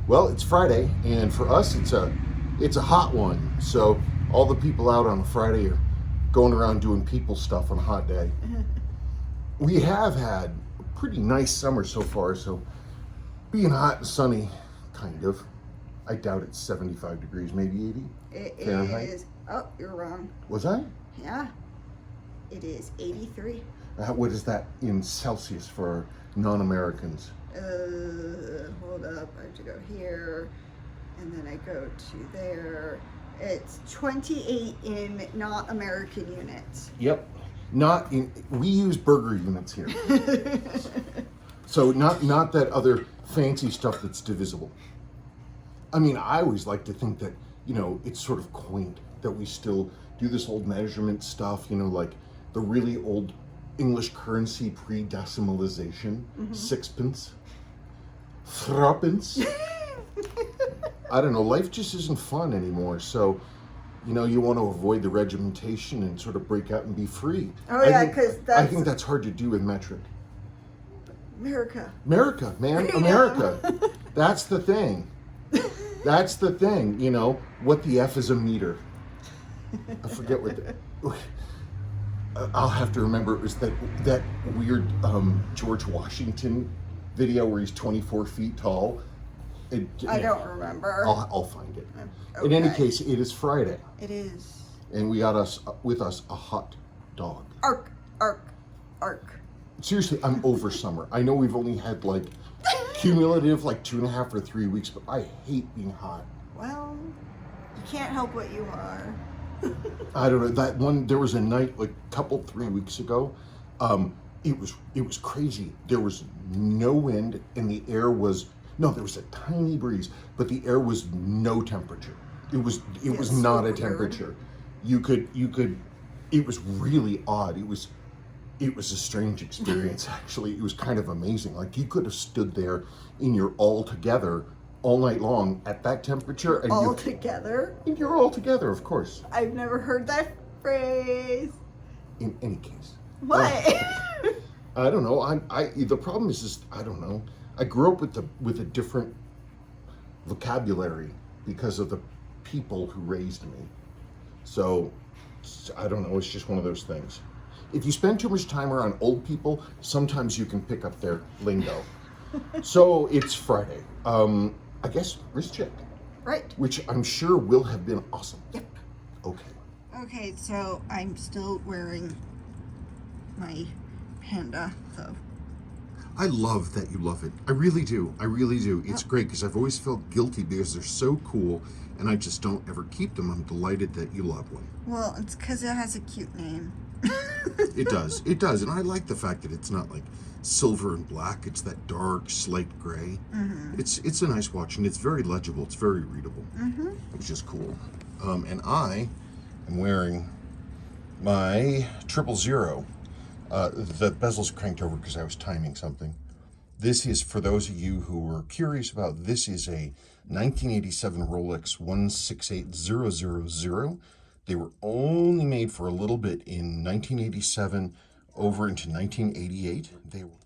Well, it's Friday, and for us, it's a hot one. So all the people out on a Friday are going around doing people stuff on a hot day. We have had a pretty nice summer so far, so being hot and sunny, kind of. I doubt it's 75 degrees, maybe 80 It Fahrenheit. is. Oh, you're wrong. Was I? Yeah. It is 83. What is that in Celsius for non-Americans? Hold up. I have to go here, and then I go to there. It's 28 in not American units. Yep. Not in. We use burger units here, so not that other fancy stuff that's divisible. I mean, I always like to think that it's sort of quaint that we still do this old measurement stuff. Like the really old English currency pre-decimalization, sixpence, threepence. I don't know, life just isn't fun anymore, so you want to avoid the regimentation and sort of break out and be free. Oh yeah, because I think that's hard to do with metric. America, man, America. That's the thing. That's the thing, what the F is a meter. I forget what I'll have to remember. It was that weird George Washington video where he's 24 feet tall. I don't remember. I'll find it. Okay. In any case, it is Friday. It is. And we got with us a hot dog. Arc. Seriously, I'm over summer. I know we've only had cumulative 2.5 or 3 weeks, but I hate being hot. Well, you can't help what you are. I don't know, that one, there was a night 3 weeks ago, it was crazy. There was no wind and the air was, no, there was a tiny breeze, but the air was no temperature. It was not a weird. temperature. You could, it was really odd. It was a strange experience, actually. It was kind of amazing. You could have stood there in your all together all night long at that temperature. And all together? You're all together, of course. I've never heard that phrase. In any case. What? I don't know. The problem is I don't know. I grew up with a different vocabulary because of the people who raised me. So, I don't know. It's just one of those things. If you spend too much time around old people, sometimes you can pick up their lingo. So, it's Friday. I guess wrist check. Right. Which I'm sure will have been awesome. Yep. Okay. Okay, so I'm still wearing my panda, so. I love that you love it. I really do. I really do. It's great because I've always felt guilty because they're so cool and I just don't ever keep them. I'm delighted that you love one. Well, it's because it has a cute name. It does. It does. And I like the fact that it's not silver and black. It's that dark, slate gray. Mm-hmm. It's a nice watch and it's very legible. It's very readable, which is cool. And I am wearing my 000. The bezel's cranked over because I was timing something. This is, for those of you who were curious about, this is a 1987 Rolex 168000. They were only made for a little bit in 1987 over into 1988.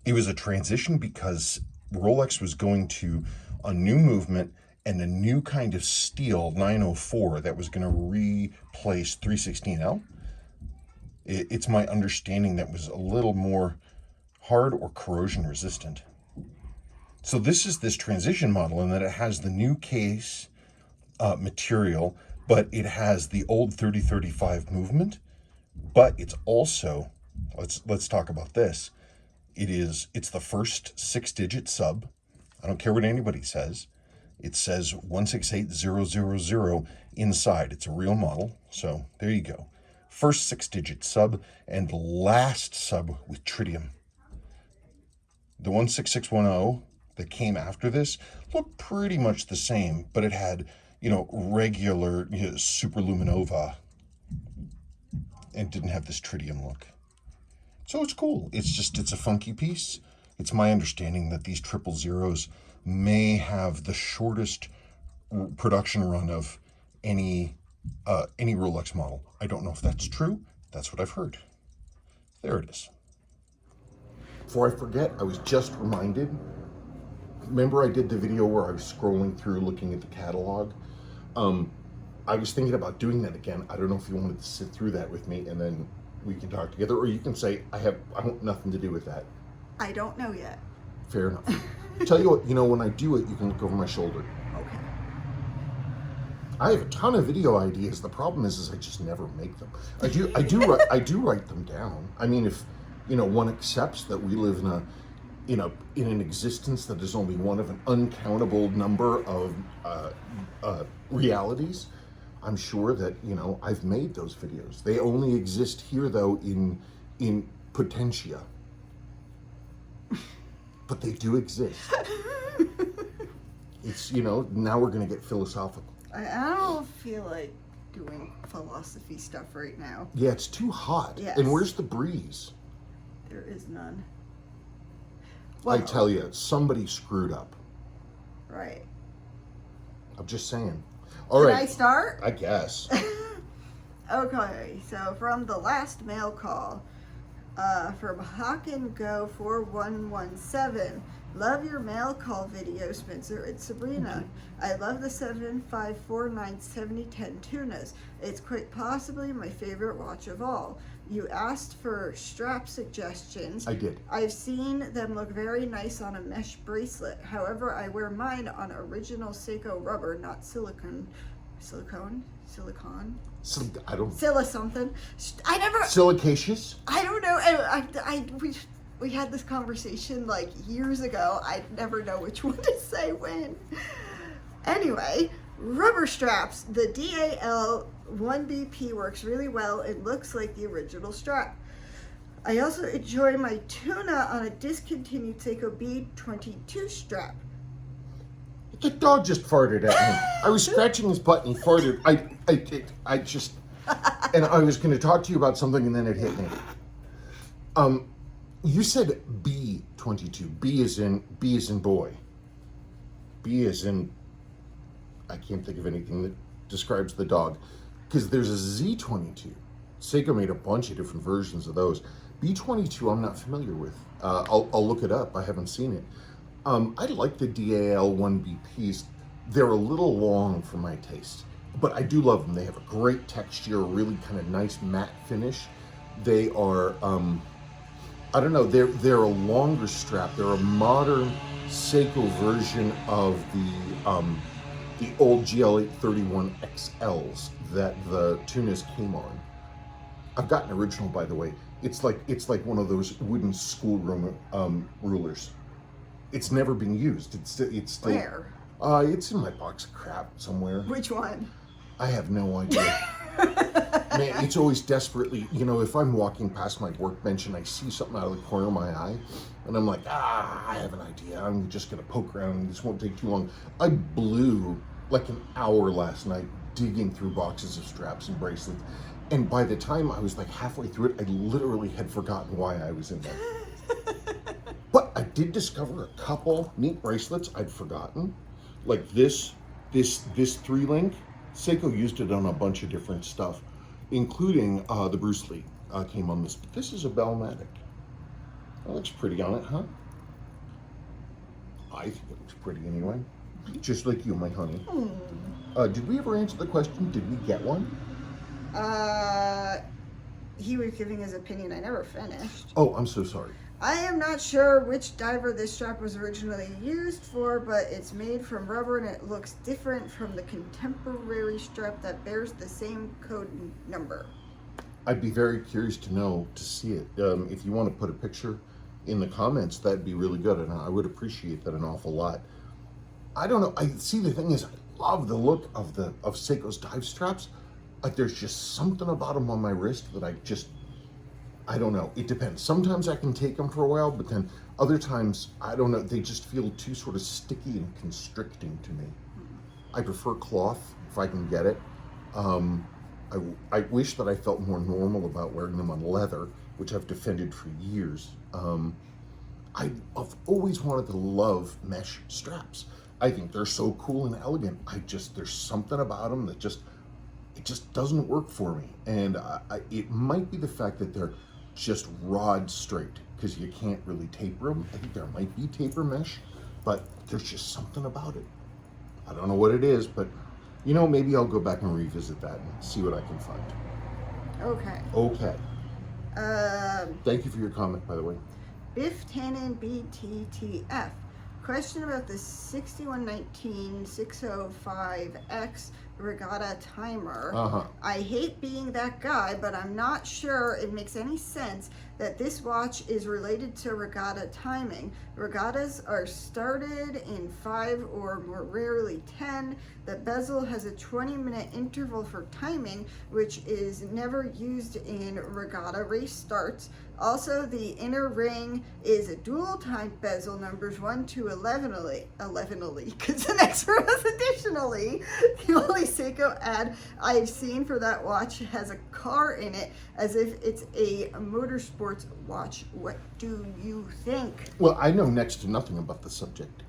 It was a transition because Rolex was going to a new movement and a new kind of steel 904 that was going to replace 316L. It's my understanding that was a little more hard or corrosion resistant. So this is this transition model in that it has the new case material, but it has the old 3035 movement, but it's also, let's talk about this. It's the first 6-digit sub. I don't care what anybody says. It says 168000 inside. It's a real model, so there you go. First 6-digit sub and last sub with tritium. The 16610 that came after this looked pretty much the same, but it had, regular superluminova and didn't have this tritium look. So it's cool. It's a funky piece. It's my understanding that these 000s may have the shortest production run of any Rolex model. I don't know if that's true. That's what I've heard. There it is. Before I forget, I was just reminded remember I did the video where I was scrolling through looking at the catalog? I was thinking about doing that again. I don't know if you wanted to sit through that with me and then we can talk together, or you can say, I want nothing to do with that. I don't know yet. Fair enough. Tell you what, when I do it, you can look over my shoulder. Okay. I have a ton of video ideas. The problem is I just never make them. I do write them down. I mean, if one accepts that we live in an existence that is only one of an uncountable number of realities, I'm sure that I've made those videos. They only exist here though in potentia, but they do exist. It's now we're gonna get philosophical. I don't feel like doing philosophy stuff right now. Yeah, it's too hot. Yes. And where's the breeze? There is none. I tell you, somebody screwed up. Right. I'm just saying. All right. Can I start? I guess. Okay, so from the last mail call, from Hawken Go 4117. Love your mail call video, Spencer. It's Sabrina. I love the 7549 7010 tunas. It's quite possibly my favorite watch of all. You asked for strap suggestions. I did. I've seen them look very nice on a mesh bracelet. However, I wear mine on original Seiko rubber, not silicone. Silicone? I don't. Silla something. I never. Silicaceous? I don't know. We had this conversation like years ago. I never know which one to say when. Anyway, rubber straps. The DAL 1BP works really well. It looks like the original strap. I also enjoy my tuna on a discontinued Seiko B22 strap. The dog just farted at me. I was scratching his butt and he farted. I just, and I was going to talk to you about something and then it hit me. You said B22. B is in boy. B is in, I can't think of anything that describes the dog. Because there's a Z22. Seiko made a bunch of different versions of those. B22 I'm not familiar with. I'll look it up. I haven't seen it. I like the DAL 1BPs. They're a little long for my taste, but I do love them. They have a great texture, a really kind of nice matte finish. They are, I don't know, they're a longer strap. They're a modern Seiko version of the old GL831 XLs that the tunas came on. I've got an original, by the way. It's like one of those wooden schoolroom rulers. It's never been used. It's still. Where? It's in my box of crap somewhere. Which one? I have no idea. Man, it's always desperately, if I'm walking past my workbench and I see something out of the corner of my eye, and I'm like, I have an idea. I'm just gonna poke around and this won't take too long. I blew like an hour last night digging through boxes of straps and bracelets. And by the time I was like halfway through it, I literally had forgotten why I was in there. But I did discover a couple neat bracelets I'd forgotten. Like this 3-link. Seiko used it on a bunch of different stuff, including the Bruce Lee came on this. But this is a Bellmatic. That looks pretty on it, huh? I think it looks pretty anyway. Just like you, my honey. Did we ever answer the question, did we get one? He was giving his opinion. I never finished. Oh, I'm so sorry. I am not sure which diver this strap was originally used for, but it's made from rubber and it looks different from the contemporary strap that bears the same code number. I'd be very curious to see it. If you want to put a picture in the comments, that'd be really good, and I would appreciate that an awful lot. I don't know. The thing is, I love the look of Seiko's dive straps. Like, there's just something about them on my wrist that I don't know. It depends. Sometimes I can take them for a while, but then other times, I don't know. They just feel too sort of sticky and constricting to me. I prefer cloth if I can get it. I wish that I felt more normal about wearing them on leather, which I've defended for years. I've always wanted to love mesh straps. I think they're so cool and elegant. There's something about them that it just doesn't work for me. And it might be the fact that they're just rod straight, because you can't really taper them. I think there might be taper mesh, but there's just something about it. I don't know what it is, but you know, maybe I'll go back and revisit that and see what I can find. Okay. Okay. Thank you for your comment, by the way. Biff Tannen BTTF. Question about the 6119-605X regatta timer. I hate being that guy, but I'm not sure it makes any sense that this watch is related to regatta timing. Regattas are started in 5 or more rarely 10. The bezel has a 20-minute interval for timing, which is never used in regatta race starts. Also, the inner ring is a dual-type bezel, numbers 1 to 11, because the next row is additionally. The only Seiko ad I've seen for that watch has a car in it, as if it's a motorsports watch. What do you think? Well, I know next to nothing about the subject.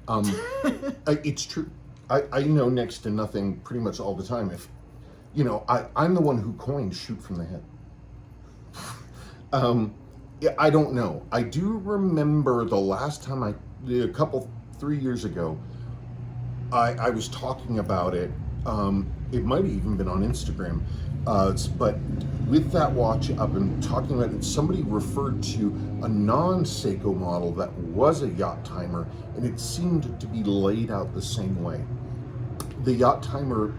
It's true. I know next to nothing pretty much all the time. If you know, I'm the one who coined shoot from the hip. Yeah, I don't know. I do remember the last time 3 years ago, I was talking about it. It might have even been on Instagram. But with that watch up and talking about it, somebody referred to a non-Seiko model that was a Yacht timer, and it seemed to be laid out the same way. The Yacht timer,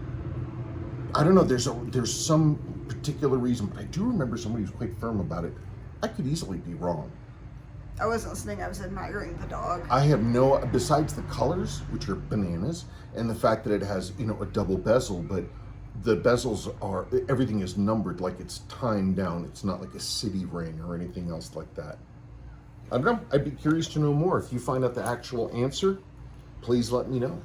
I don't know, there's some particular reason, but I do remember somebody was quite firm about it. I could easily be wrong. I wasn't listening, I was admiring the dog. I have no, besides the colors, which are bananas, and the fact that it has, you know, a double bezel, but the bezels are, everything is numbered like it's timed down. It's not like a city ring or anything else like that. I don't know, I'd be curious to know more. If you find out the actual answer, please let me know.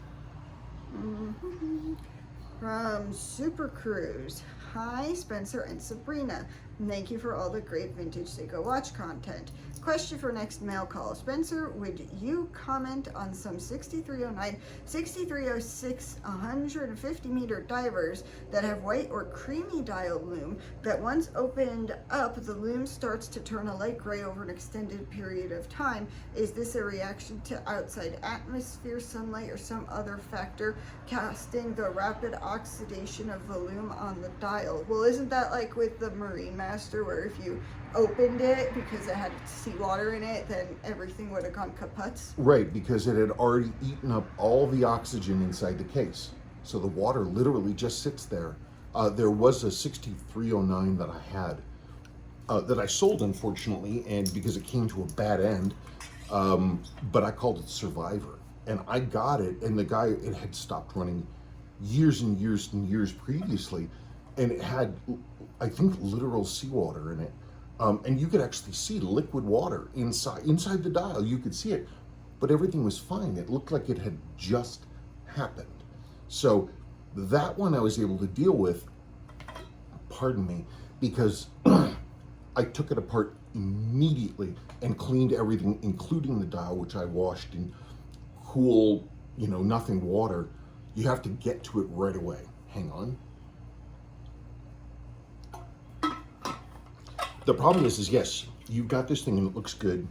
From Super Cruise. Hi, Spencer and Sabrina. Thank you for all the great vintage Seiko watch content. Question for next mail call. Spencer, would you comment on some 6309, 6306 150 meter divers that have white or creamy dial lume that once opened up, the lume starts to turn a light gray over an extended period of time? Is this a reaction to outside atmosphere, sunlight, or some other factor casting the rapid oxidation of the lume on the dial? Well, isn't that like with the Marine Master, where if you opened it because it had seawater in it, then everything would have gone kaput? Right, because it had already eaten up all the oxygen inside the case. So the water literally just sits there. There was a 6309 that I had, that I sold, unfortunately, and because it came to a bad end, but I called it Survivor. And I got it, and the guy, it had stopped running years and years and years previously, and it had, I think, literal seawater in it. And you could actually see liquid water inside the dial. You could see it, but everything was fine. It looked like it had just happened. So that one I was able to deal with, pardon me, because I took it apart immediately and cleaned everything, including the dial, which I washed in cool, you know, nothing water. You have to get to it right away. Hang on. The problem is yes, you've got this thing and it looks good,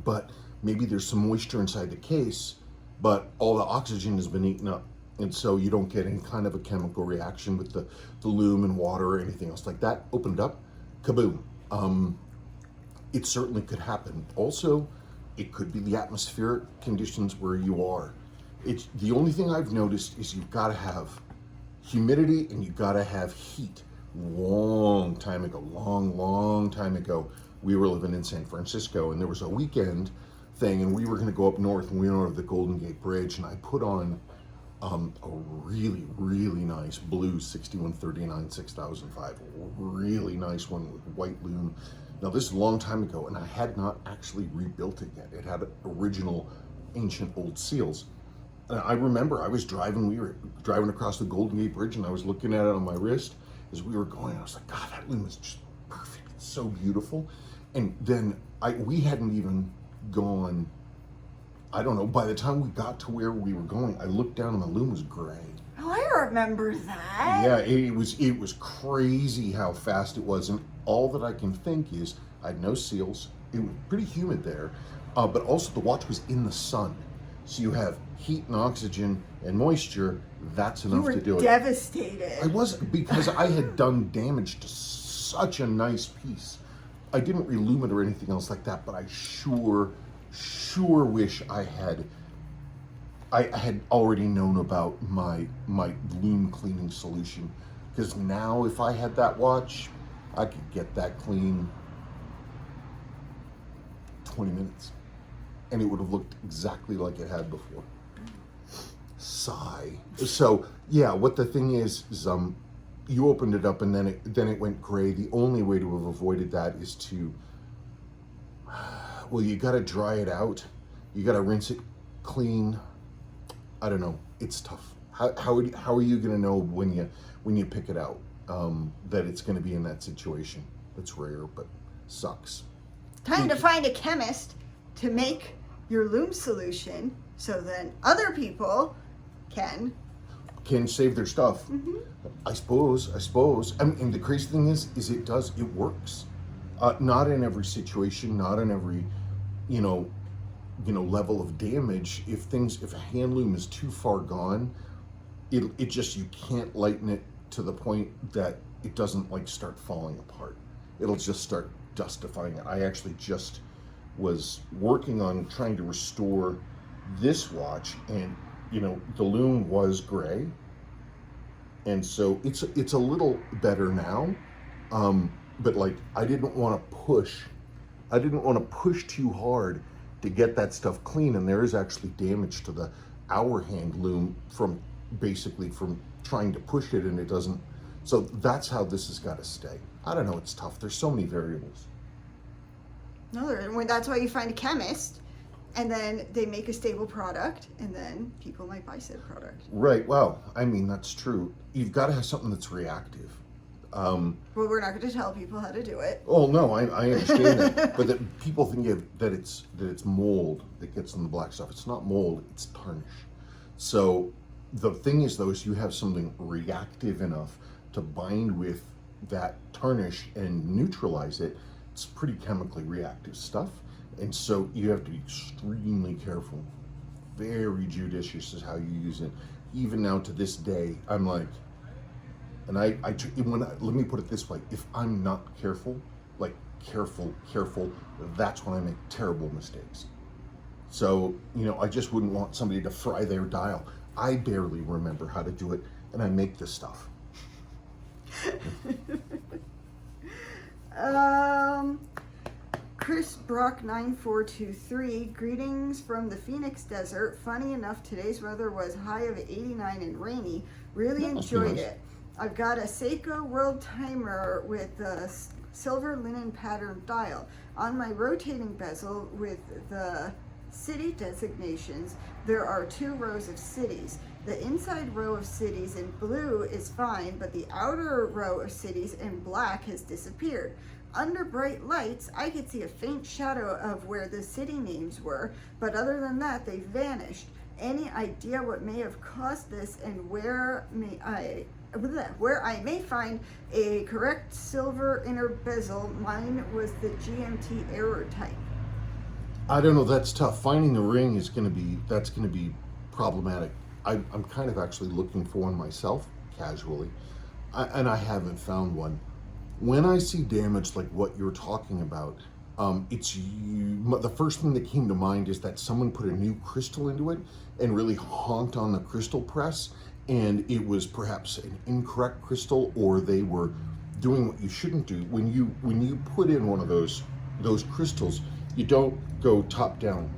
but maybe there's some moisture inside the case, but all the oxygen has been eaten up. And so you don't get any kind of a chemical reaction with the lume and water or anything else like that. Opened up, kaboom. It certainly could happen. Also, it could be the atmospheric conditions where you are. It's the only thing I've noticed is you've got to have humidity and you've got to have heat. Long time ago, long time ago, we were living in San Francisco, and there was a weekend thing, and we were going to go up north, and we went over the Golden Gate Bridge, and I put on a really nice blue 6139 6005, really nice one with white lume. Now this is a long time ago, and I had not actually rebuilt it yet. It had original ancient old seals. And I remember we were driving across the Golden Gate Bridge, and I was looking at it on my wrist as we were going. I was like, God, that lume is just perfect. It's so beautiful. And then we hadn't even gone, I don't know, by the time we got to where we were going, I looked down and the lume was gray. Oh, I remember that. Yeah, it was crazy how fast it was. And all that I can think is I had no seals. It was pretty humid there, but also the watch was in the sun. So you have heat and oxygen and moisture, that's You enough were to do it. devastated. I wasn't, because I had done damage to such a nice piece. I didn't relume it or anything else like that, but I sure wish I had already known about my Lume cleaning solution. Because now if I had that watch, I could get that clean 20 minutes. And it would have looked exactly like it had before. Sigh. So yeah, what the thing is you opened it up and then it went gray. The only way to have avoided that is to, well, you got to dry it out. You got to rinse it clean. I don't know. It's tough. How are you going to know when you pick it out that it's going to be in that situation? It's rare, but sucks. Time to find a chemist to make your Lume solution, so then other people can save their stuff. Mm-hmm. I suppose. I mean, and the crazy thing is it works. Not in every situation, not in every, level of damage. If a hand loom is too far gone, it just, you can't lighten it to the point that it doesn't like start falling apart. It'll just start dustifying it. I actually just was working on trying to restore this watch, and the loom was gray, and so it's a little better now, but like I didn't want to push too hard to get that stuff clean, and there is actually damage to the hour hand loom from trying to push it, and it doesn't. So that's how this has got to stay. I don't know, it's tough. There's so many variables. No, that's why you find a chemist, and then they make a stable product, and then people might buy said product. Right. Well, I mean, that's true. You've got to have something that's reactive. Well, we're not going to tell people how to do it. Oh no, I understand that, but that people think that it's mold that gets in the black stuff. It's not mold. It's tarnish. So the thing is, though, is you have something reactive enough to bind with that tarnish and neutralize it. It's pretty chemically reactive stuff, and so you have to be extremely careful, very judicious as how you use it. Even now to this day, I'm like, and let me put it this way: if I'm not careful, like careful, that's when I make terrible mistakes. So I just wouldn't want somebody to fry their dial. I barely remember how to do it, and I make this stuff. Chris Brock 9423, greetings from the Phoenix Desert. Funny enough, today's weather was high of 89 and rainy. Really enjoyed it. I've got a Seiko world timer with a silver linen pattern dial. On my rotating bezel with the city designations, there are 2 rows of cities. The inside row of cities in blue is fine, but the outer row of cities in black has disappeared. Under bright lights, I could see a faint shadow of where the city names were, but other than that, they vanished. Any idea what may have caused this, and where I may find a correct silver inner bezel? Mine was the GMT error type. I don't know, that's tough. Finding the ring is going to be problematic. I'm kind of actually looking for one myself, casually, and I haven't found one. When I see damage like what you're talking about, the first thing that came to mind is that someone put a new crystal into it and really honked on the crystal press, and it was perhaps an incorrect crystal, or they were doing what you shouldn't do. When you put in one of those crystals, you don't go top down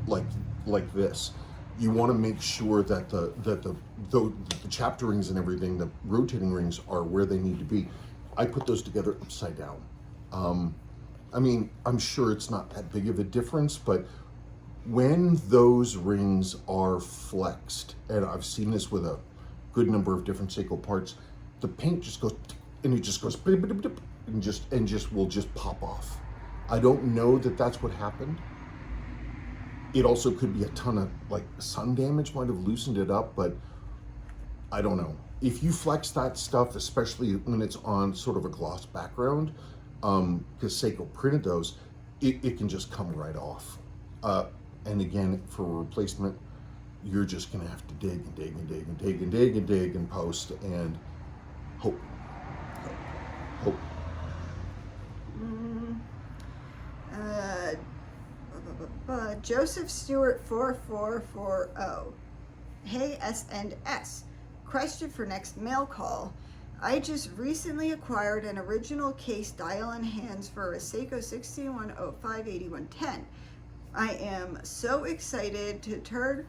like this. You want to make sure that the chapter rings and everything, the rotating rings, are where they need to be. I put those together upside down. I mean, I'm sure it's not that big of a difference, but when those rings are flexed, and I've seen this with a good number of different Seiko parts, the paint just goes, and it just goes, and just will just pop off. I don't know that that's what happened. It also could be a ton of sun damage might have loosened it up, but I don't know. If you flex that stuff, especially when it's on sort of a gloss background, because Seiko printed those, it can just come right off. And again, for a replacement, you're just going to have to dig and dig and dig and dig and dig and dig and post and hope. Hope. Joseph Stewart 4440. Hey S&S. Question for next mail call. I just recently acquired an original case dial and hands for a Seiko 6105-8110. I am so excited to turn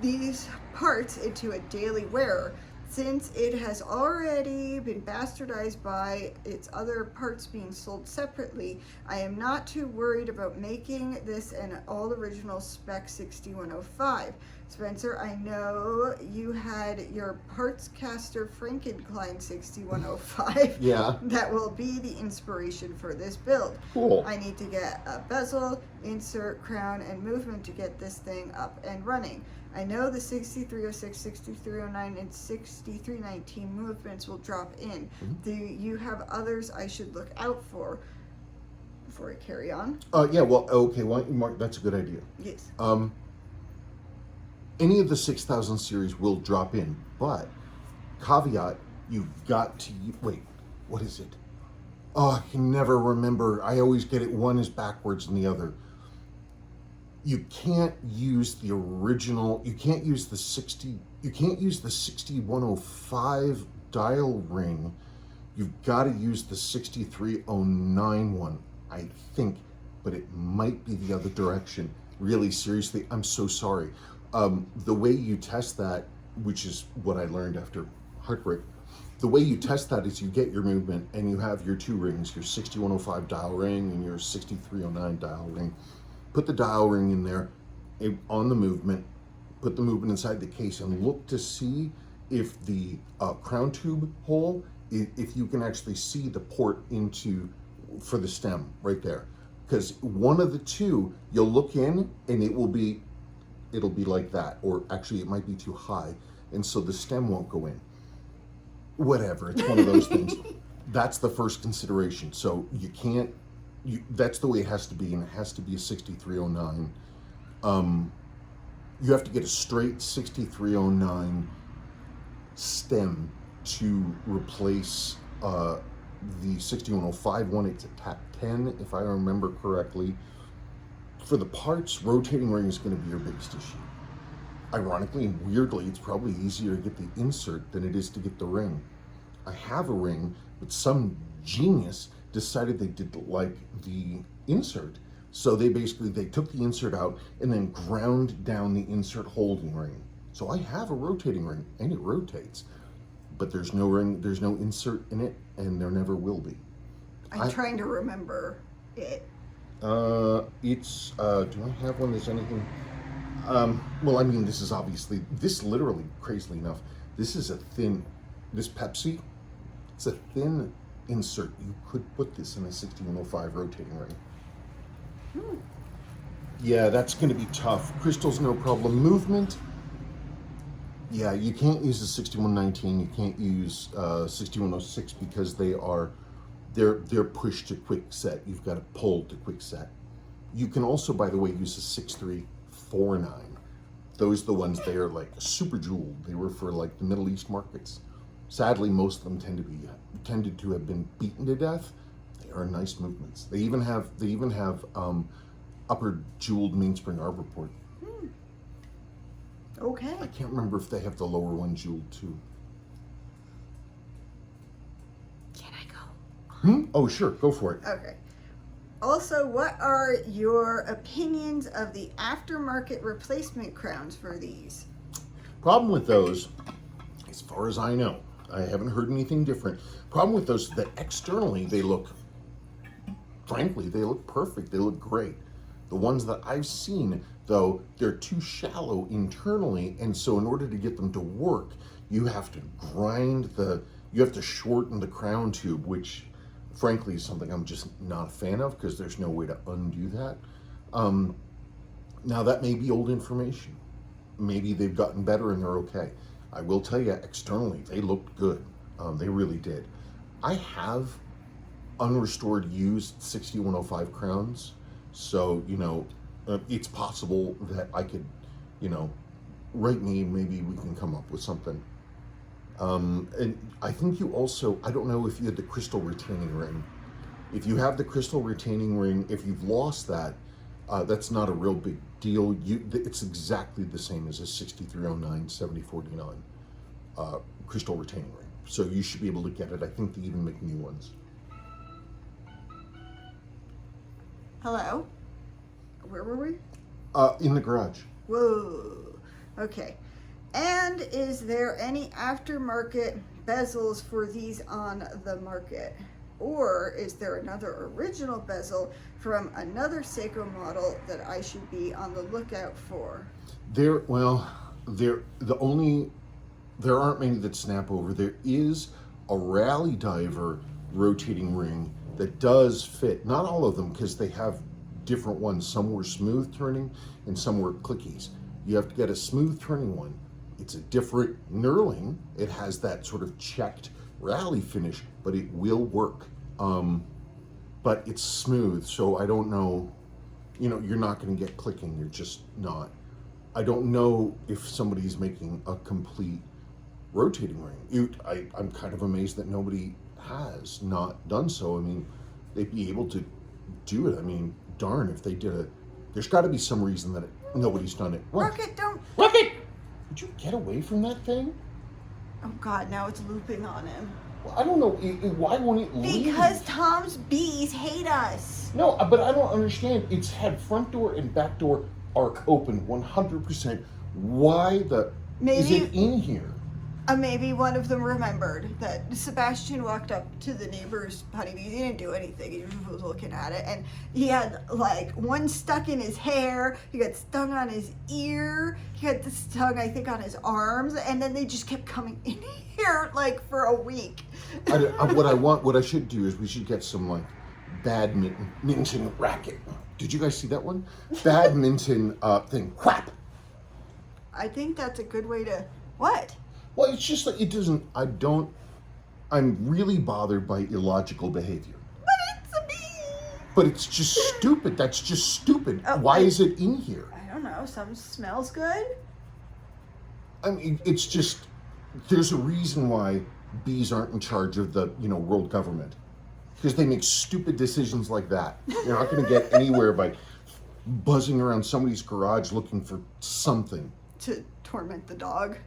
these parts into a daily wearer, since it has already been bastardized by its other parts being sold separately. I am not too worried about making this an all original spec 6105. Spencer, I know you had your partscaster Frankencline 6105. Yeah. That will be the inspiration for this build. Cool. I need to get a bezel, insert, crown, and movement to get this thing up and running. I know the 6306, 6309, and 6319 movements will drop in. Do you have others I should look out for before I carry on? Yeah, well, okay, why don't you mark, that's a good idea. Yes. Any of the 6000 series will drop in, but caveat, you've got to, wait, what is it? Oh, I can never remember. I always get it, one is backwards than the other. You can't use the original, you can't use the 6105 dial ring. You've got to use the 6309 one, I think, but it might be the other direction. Really, seriously, I'm so sorry. The way you test that, which is what I learned after heartbreak, the way you test that is you get your movement and you have your two rings, your 6105 dial ring and your 6309 dial ring. Put the dial ring in there on the movement, put the movement inside the case and look to see if the crown tube hole, if you can actually see the port for the stem right there. Because one of the two, you'll look in and it'll be like that, or actually it might be too high, and so the stem won't go in. Whatever, it's one of those things. That's the first consideration. So you can't, that's the way it has to be, and it has to be a 6309. You have to get a straight 6309 stem to replace the 6105 one. It's a tap 10, if I remember correctly. For the parts, rotating ring is going to be your biggest issue. Ironically and weirdly, it's probably easier to get the insert than it is to get the ring. I have a ring, but some genius decided they didn't like the insert. So they took the insert out and then ground down the insert holding ring. So I have a rotating ring and it rotates, but there's no ring, there's no insert in it, and there never will be. I'm trying to remember it. It's, do I have one? There's anything? Well, I mean, this is obviously, this literally, crazily enough, this is a thin, this Pepsi, it's a thin insert. You could put this in a 6105 rotating ring. Yeah, that's going to be tough. Crystal's no problem. Movement, yeah, you can't use the 6119. You can't use 6106 because they're pushed to quick set. You've got to pull to quick set. You can also, by the way, use a 6349. Those are the ones, they are like super jeweled. They were for like the Middle East markets. Sadly, most of them tended to have been beaten to death. They are nice movements. They even have upper jeweled mainspring arbor port. Okay. I can't remember if they have the lower one jeweled too. Can I go? Oh, sure, go for it. Okay. Also, what are your opinions of the aftermarket replacement crowns for these? Problem with those, as far as I know, I haven't heard anything different. Problem with those is that externally they look, frankly, they look perfect. They look great. The ones that I've seen, though, they're too shallow internally, and so in order to get them to work, you have to you have to shorten the crown tube, which frankly is something I'm just not a fan of because there's no way to undo that. Now that may be old information. Maybe they've gotten better and they're okay. I will tell you, externally, they looked good. They really did. I have unrestored used 6105 crowns So, it's possible that I could, write me, maybe we can come up with something. And I think you also, I don't know if you had the crystal retaining ring. If you have the crystal retaining ring, if you've lost that, that's not a real big deal. It's exactly the same as a 6309 7049 crystal retaining ring. So you should be able to get it. I think they even make new ones. Hello? Where were we? In the garage. Whoa. Okay. And is there any aftermarket bezels for these on the market? Or is there another original bezel from another Seiko model that I should be on the lookout for? There aren't many that snap over. There is a rally diver rotating ring that does fit. Not all of them, because they have different ones. Some were smooth turning and some were clickies. You have to get a smooth turning one. It's a different knurling. It has that sort of checked rally finish, but it will work. But it's smooth, so I don't know, you're not going to get clicking. You're just not. I don't know if somebody's making a complete rotating ring. I'm kind of amazed that nobody has not done so. I mean, they'd be able to do it. I mean, darn, if they did it, there's got to be some reason that nobody's done it. What? Rocket, don't. Rocket! Would you get away from that thing? Oh God, now it's looping on him. Well, I don't know. Why won't it leave? Because Tom's bees hate us. No, but I don't understand. It's had front door and back door arc open 100%. Why is it in here? Maybe one of them remembered that Sebastian walked up to the neighbor's honeybees. He didn't do anything. He just was looking at it. And he had like one stuck in his hair. He got stung on his ear. He had the stung, I think, on his arms. And then they just kept coming in here like for a week. What I should do is we should get some like badminton racket. Did you guys see that one? Badminton thing. Whap! I think that's a good way to, what? Well, it's just like, I'm really bothered by illogical behavior. But it's a bee! But it's just stupid. That's just stupid. Oh, Why is it in here? I don't know. Some smells good? I mean, it's just, there's a reason why bees aren't in charge of the, world government. Because they make stupid decisions like that. You're not going to get anywhere by buzzing around somebody's garage looking for something. To torment the dog.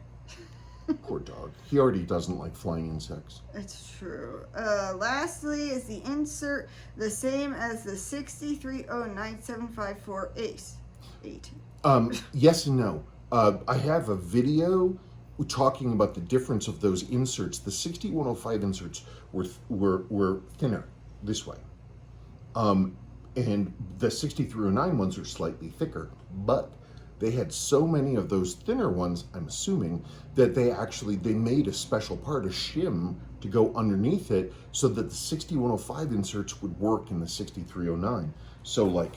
Poor dog. He already doesn't like flying insects. It's true. Lastly, is the insert the same as the 6309754 Ace 8? Yes and no. I have a video talking about the difference of those inserts. The 6105 inserts were thinner this way. And the 6309 ones are slightly thicker, but they had so many of those thinner ones, I'm assuming, that they made a special part, a shim, to go underneath it so that the 6105 inserts would work in the 6309. So like,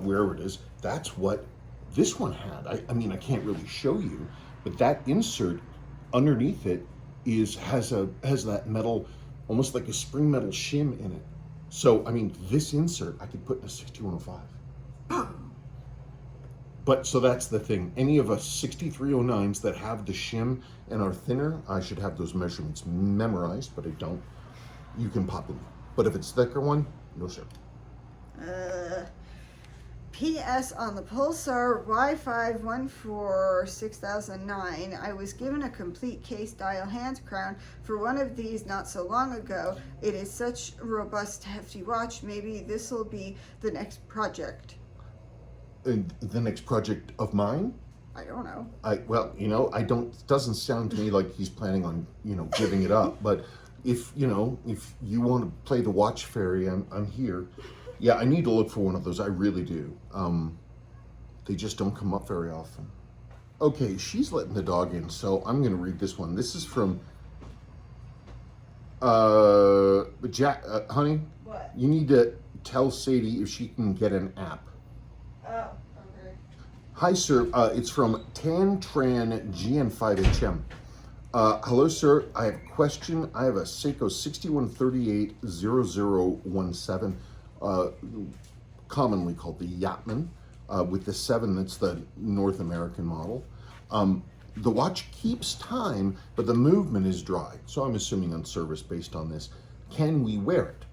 wherever it is, that's what this one had. I mean, I can't really show you, but that insert underneath it has that metal, almost like a spring metal shim in it. So, I mean, this insert I could put in a 6105. But so that's the thing. Any of us 6309s that have the shim and are thinner, I should have those measurements memorized, but I don't. You can pop them. But if it's thicker one, no sir. PS on the Pulsar Y514 6009, I was given a complete case dial hand crown for one of these not so long ago. It is such a robust, hefty watch. Maybe this will be the next project. The next project of mine? I don't know. Doesn't sound to me like he's planning on, giving it up. But if you want to play the watch fairy, I'm here. Yeah, I need to look for one of those. I really do. They just don't come up very often. Okay, she's letting the dog in, so I'm going to read this one. This is from Jack. Honey, what? You need to tell Sadie if she can get an app. Oh, okay. Hi, sir. It's from Tantran GN5HM. Hello, sir. I have a question. I have a Seiko 61380017. commonly called the Yachtman, with the 7, that's the North American model. The watch keeps time, but the movement is dry. So I'm assuming unserviced based on this. Can we wear it?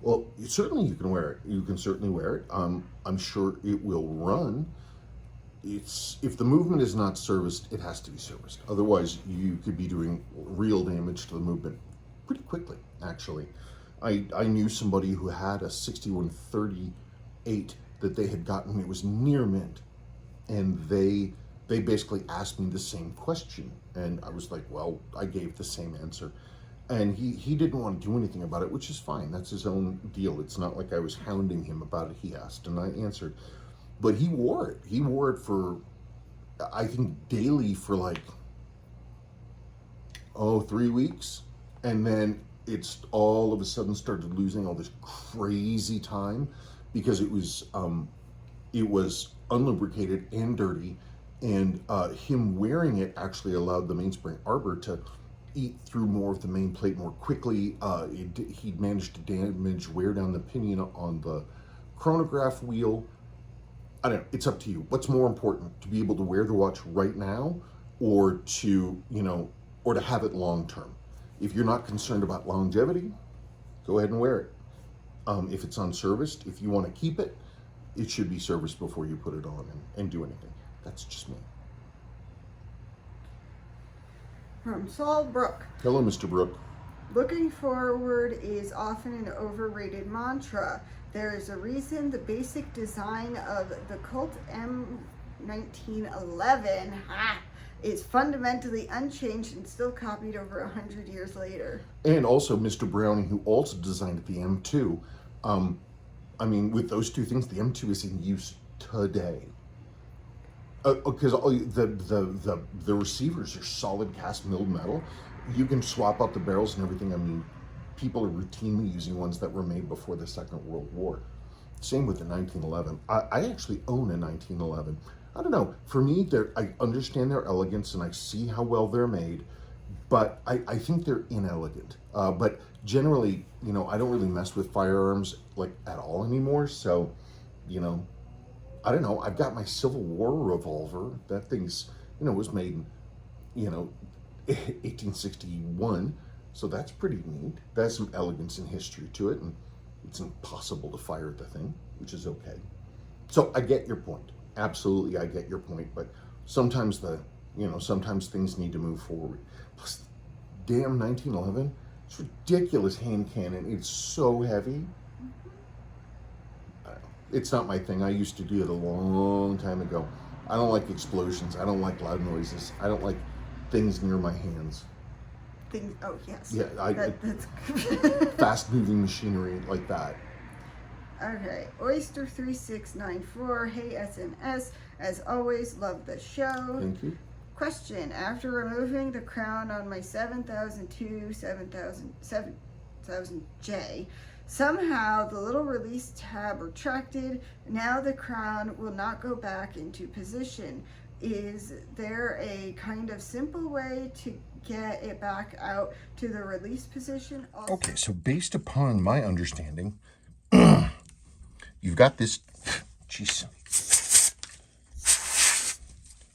Well, certainly you can wear it. You can certainly wear it. I'm sure it will run. If the movement is not serviced, it has to be serviced. Otherwise, you could be doing real damage to the movement pretty quickly, actually. I knew somebody who had a 6138 that they had gotten. It was near mint, and they basically asked me the same question, and I was like, well, I gave the same answer. And he didn't want to do anything about it, which is fine. That's his own deal. It's not like I was hounding him about it. He asked, and I answered. But he wore it. He wore it for, I think, daily for like, 3 weeks. And then it's all of a sudden started losing all this crazy time because it was unlubricated and dirty. And him wearing it actually allowed the mainspring arbor to eat through more of the main plate more quickly. He managed to wear down the pinion on the chronograph wheel. I don't know, it's up to you. What's more important, to be able to wear the watch right now, or to, or to have it long term? If you're not concerned about longevity, go ahead and wear it. If it's unserviced, if you want to keep it, it should be serviced before you put it on and do anything. That's just me. From Saul Brook. Hello, Mr. Brook. Looking forward is often an overrated mantra. There is a reason the basic design of the Colt M1911 is fundamentally unchanged and still copied over 100 years later. And also Mr. Browning, who also designed the M2. With those two things, the M2 is in use today. Because the receivers are solid cast milled metal. You can swap out the barrels and everything. People are routinely using ones that were made before the Second World War. Same with the 1911. I actually own a 1911. I don't know. For me, I understand their elegance and I see how well they're made, but I think they're inelegant. But generally, I don't really mess with firearms like at all anymore. So, I don't know. I've got my Civil War revolver. That thing's, was made in, 1861. So that's pretty neat. That's some elegance and history to it, and it's impossible to fire the thing, which is okay. So I get your point. Absolutely, I get your point. But sometimes sometimes things need to move forward. Plus, damn 1911, it's ridiculous hand cannon. It's so heavy. It's not my thing. I used to do it a long time ago. I don't like explosions. I don't like loud noises. I don't like things near my hands. Oh, yes. Yeah, that's fast-moving machinery like that. Okay, Oyster3694, hey SNS, as always, love the show. Thank you. Question, after removing the crown on my 7002, 7000J, somehow the little release tab retracted. Now the crown will not go back into position. Is there a kind of simple way to get it back out to the release position? Okay, so based upon my understanding, you've got this, jeez.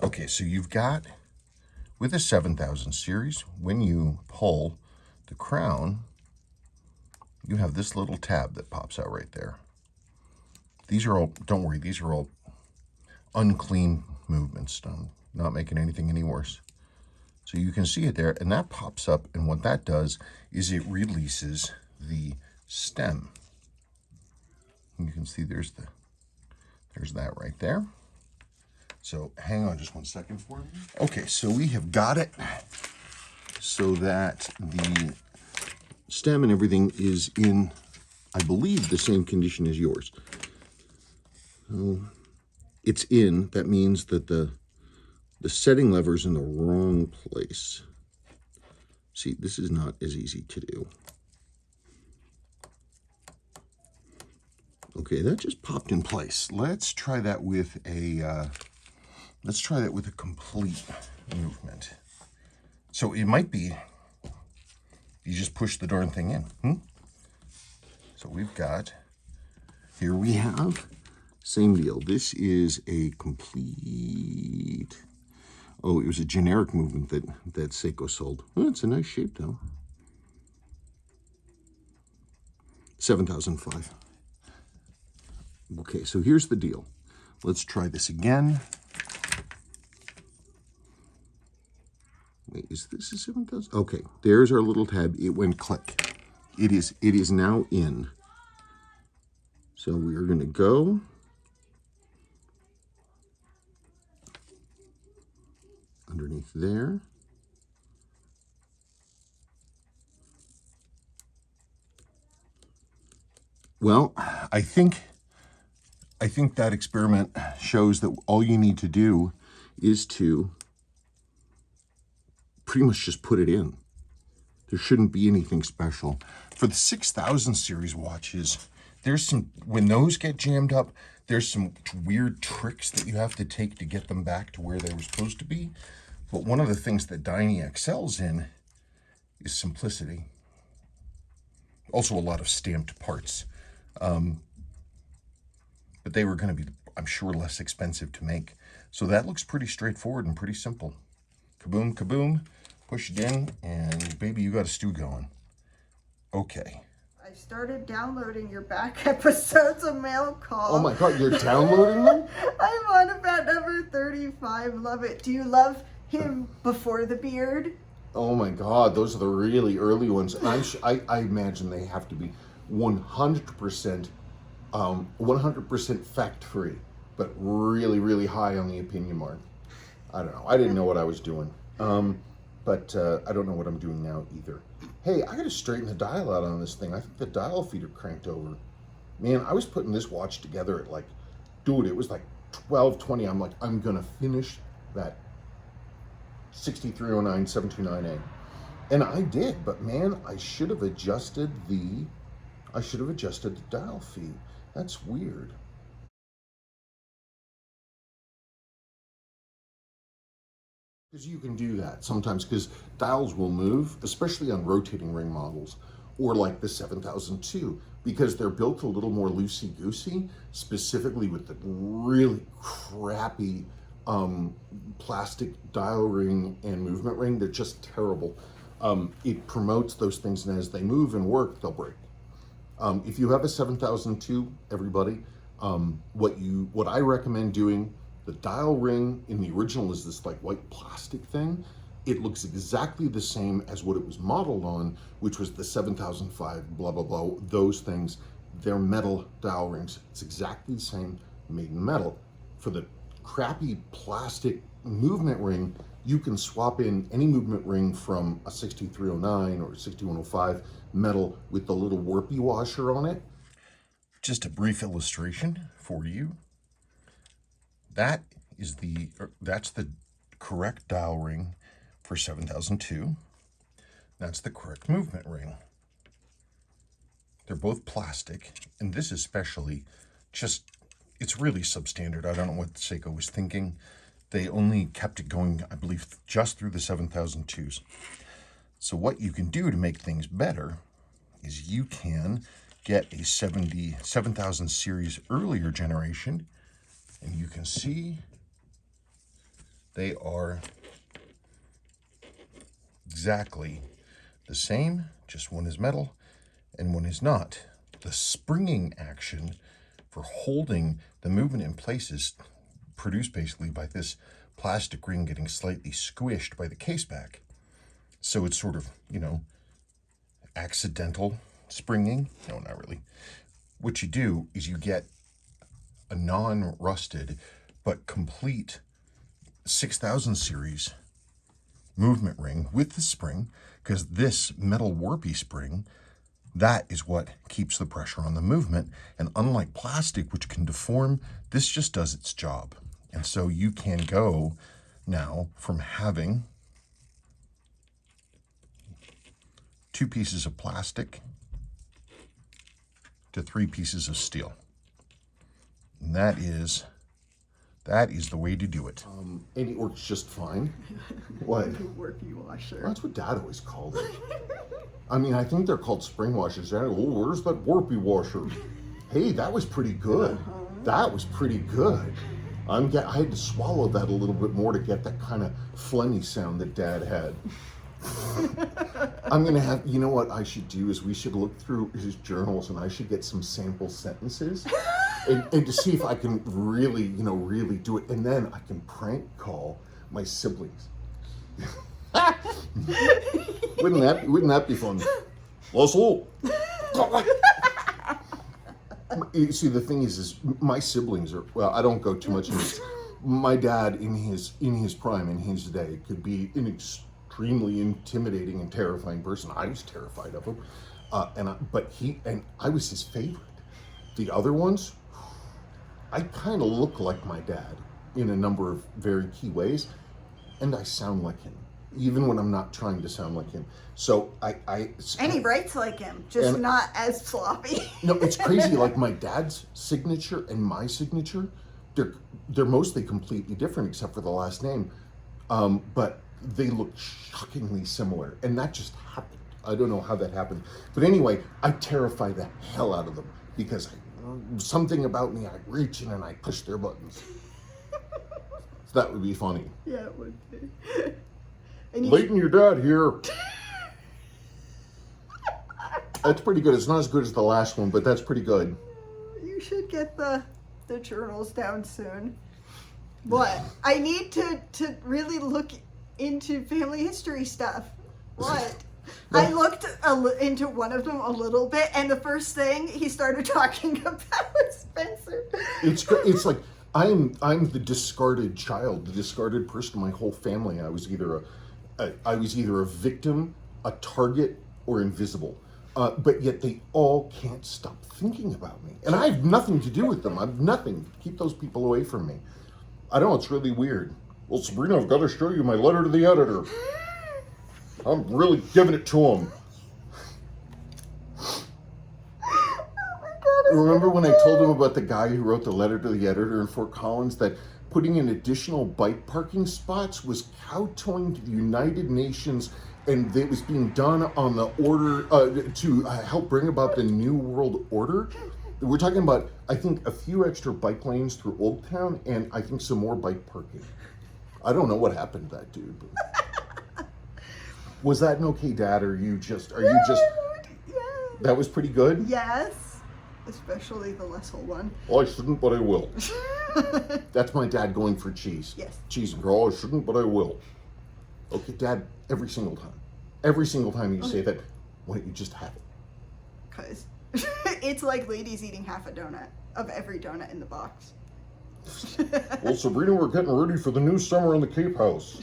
Okay, so you've got, with a 7000 series, when you pull the crown, you have this little tab that pops out right there. These are all, don't worry, these are all unclean movements. I'm not making anything any worse. So you can see it there, and that pops up, and what that does is it releases the stem. And you can see there's that right there. So hang on just one second for me. Okay, so we have got it so that the stem and everything is in, I believe, the same condition as yours. So it's in, that means that the setting lever is in the wrong place. See, this is not as easy to do. Okay, that just popped in place. Let's try that with a complete movement. So it might be you just push the darn thing in. So we've got Here we have, same deal. This is a complete, oh, it was a generic movement that Seiko sold. Oh, it's a nice shape though. 7,005. Okay, so here's the deal. Let's try this again. Wait, is this a 7,000? Okay, there's our little tab. It went click. It is now in. So we are going to go underneath there. Well, I think that experiment shows that all you need to do is to pretty much just put it in. There shouldn't be anything special. For the 6000 series watches, there's some, when those get jammed up, there's some weird tricks that you have to take to get them back to where they were supposed to be. But one of the things that Dyne excels in is simplicity. Also a lot of stamped parts. But they were going to be, I'm sure, less expensive to make. So that looks pretty straightforward and pretty simple. Kaboom, kaboom, push it in, and baby, you got a stew going. Okay. I started downloading your back episodes of Mail Call. Oh my God, you're downloading them? I'm on about number 35. Love it. Do you love him before the beard? Oh my God, those are the really early ones. And I imagine they have to be 100% fact-free, but really, really high on the opinion mark. I don't know. I didn't know what I was doing. But I don't know what I'm doing now either. Hey, I got to straighten the dial out on this thing. I think the dial feet are cranked over. Man, I was putting this watch together at like, dude, it was like 12:20. I'm like, I'm going to finish that 6309 729A. And I did, but man, I should have adjusted the dial feet. That's weird. Because you can do that sometimes, because dials will move, especially on rotating ring models, or like the 7002, because they're built a little more loosey-goosey, specifically with the really crappy plastic dial ring and movement ring. They're just terrible. It promotes those things, and as they move and work, they'll break. If you have a 7002, everybody, what I recommend doing, the dial ring in the original is this like white plastic thing. It looks exactly the same as what it was modeled on, which was the 7005, blah, blah, blah, those things. They're metal dial rings. It's exactly the same, made in metal. For the crappy plastic movement ring, you can swap in any movement ring from a 6309 or 6105 metal with the little warpy washer on it. Just a brief illustration for you. That's the correct dial ring for 7002. That's the correct movement ring. They're both plastic, and this especially, it's really substandard. I don't know what Seiko was thinking. They only kept it going, I believe, just through the 7002s. So what you can do to make things better is you can get a 7000 series earlier generation, and you can see they are exactly the same, just one is metal and one is not. The springing action for holding the movement in place is produced basically by this plastic ring getting slightly squished by the case back. So it's sort of, accidental springing. No, not really. What you do is you get a non-rusted but complete 6000 series movement ring with the spring, because this metal warpy spring, that is what keeps the pressure on the movement. And unlike plastic, which can deform, this just does its job. And so you can go now from having 2 pieces of plastic to 3 pieces of steel. And that is the way to do it. And it works just fine. What? The warpy washer. That's what Dad always called it. I mean, I think they're called spring washers. Dad, oh, where's that warpy washer? Hey, that was pretty good. That was pretty good. I had to swallow that a little bit more to get that kind of phlegmy sound that Dad had. I'm gonna have, you know what I should do is we should look through his journals and I should get some sample sentences and to see if I can really, really do it. And then I can prank call my siblings. Wouldn't that be fun? Russell. You see, the thing is my siblings are, well, I don't go too much into this. My dad in his prime, in his day, could be an extremely intimidating and terrifying person. I was terrified of him, but I was his favorite. The other ones, I kind of look like my dad in a number of very key ways, and I sound like him, even when I'm not trying to sound like him. So and he writes like him, just not as sloppy. No, it's crazy. Like my dad's signature and my signature, they're mostly completely different except for the last name, but they look shockingly similar, and that just happened. I don't know how that happened, but anyway, I terrify the hell out of them because something about me. I reach in and I push their buttons. So that would be funny. Yeah, it would be. Leighton, your dad here. That's pretty good. It's not as good as the last one, but that's pretty good. You should get the journals down soon. What? I need to really look into family history stuff. What? I looked into one of them a little bit, and the first thing he started talking about was Spencer. It's like I'm the discarded child, the discarded person in my whole family. I was either a victim, a target, or invisible. But yet they all can't stop thinking about me. And I have nothing to do with them. I've nothing. Keep those people away from me. I know, it's really weird. Well, Sabrina, I've got to show you my letter to the editor. I'm really giving it to him. Remember when I told him about the guy who wrote the letter to the editor in Fort Collins that putting in additional bike parking spots was kowtowing to the United Nations, and it was being done on the order to help bring about the New World Order? We're talking about, I think, a few extra bike lanes through Old Town, and I think some more bike parking. I don't know what happened to that dude. But... Was that an okay dad, or are you just... Yeah. That was pretty good? Yes. Especially the Leslie one. Well, I shouldn't, but I will. That's my dad going for cheese. Yes. Cheese and girl, I shouldn't, but I will. Okay, Dad, every single time you say that, why don't you just have it? Because it's like ladies eating half a donut of every donut in the box. Well, Sabrina, we're getting ready for the new summer in the Cape House.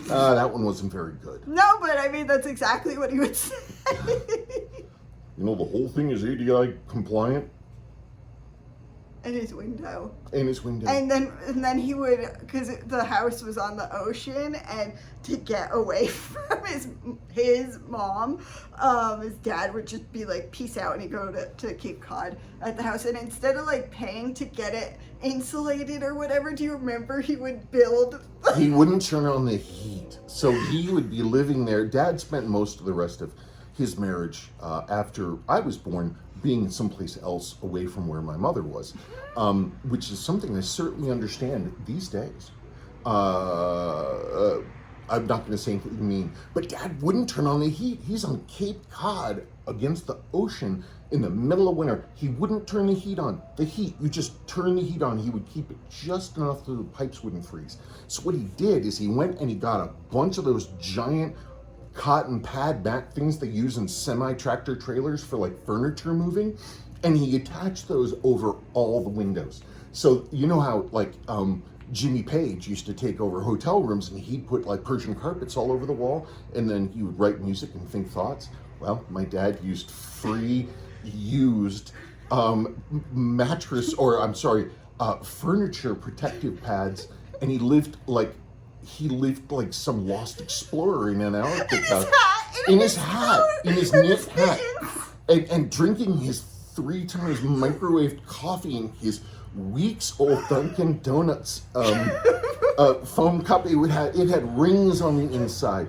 That one wasn't very good. No, but I mean, that's exactly what he would say. You know, the whole thing is ADI compliant. And his window. And then he would, because the house was on the ocean, and to get away from his mom, his dad would just be like, peace out, and he'd go to Cape Cod at the house. And instead of like paying to get it insulated or whatever, do you remember he would build? He wouldn't turn on the heat. So he would be living there. Dad spent most of the rest of his marriage after I was born being someplace else away from where my mother was, which is something I certainly understand these days. I'm not going to say anything mean, but Dad wouldn't turn on the heat. He's on Cape Cod against the ocean in the middle of winter. He wouldn't turn the heat on. The heat, you just turn the heat on. He would keep it just enough so the pipes wouldn't freeze. So what he did is he went and he got a bunch of those giant cotton pad back things they use in semi-tractor trailers for like furniture moving, and he attached those over all the windows. So you know how like Jimmy Page used to take over hotel rooms and he'd put like Persian carpets all over the wall, and then he would write music and think thoughts. Well, my dad used used furniture protective pads, and he lived like some lost explorer in Antarctica. In his knit hat, and drinking his 3 times microwaved coffee in his weeks-old Dunkin' Donuts foam cup. It had rings on the inside.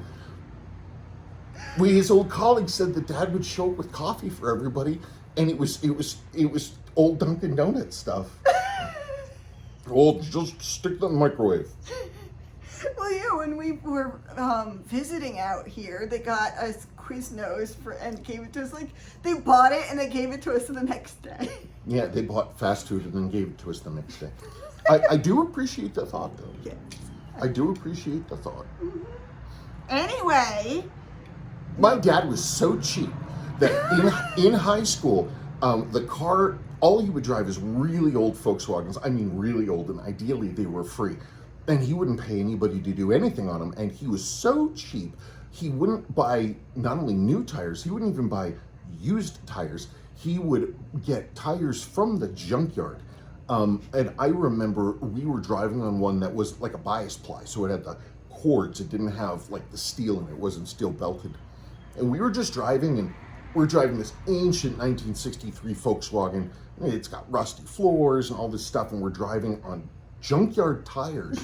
His old colleagues said that Dad would show up with coffee for everybody, And it was old Dunkin' Donuts stuff. Well, just stick that in the microwave. Well, yeah, when we were visiting out here, they got us Quiznos and gave it to us. Like, they bought it and they gave it to us the next day. Yeah, they bought fast food and then gave it to us the next day. I do appreciate the thought, though. Yeah. I do appreciate the thought. Anyway. My dad was so cheap that in high school, the car, all he would drive is really old Volkswagens. I mean, really old, and ideally they were free. And he wouldn't pay anybody to do anything on them. And he was so cheap, he wouldn't buy not only new tires, he wouldn't even buy used tires. He would get tires from the junkyard. And I remember we were driving on one that was like a bias ply. So it had the cords, it didn't have like the steel in it, wasn't steel belted. And we were just driving, and we're driving this ancient 1963 Volkswagen. It's got rusty floors and all this stuff, and we're driving on junkyard tires.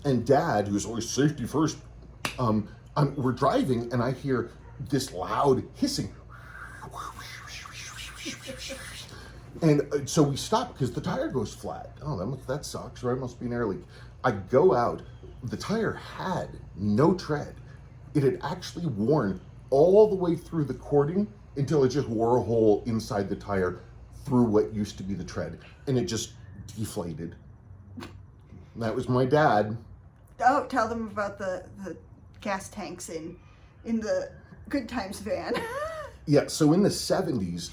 And Dad, who's always safety first, we're driving, and I hear this loud hissing. And so we stop because the tire goes flat. Oh, that sucks, right? Must be an air leak. I go out. The tire had no tread. It had actually worn all the way through the cording until it just wore a hole inside the tire through what used to be the tread, and it just deflated. That was my dad. Oh, tell them about the gas tanks in the Good Times van. Yeah, so in the 70s,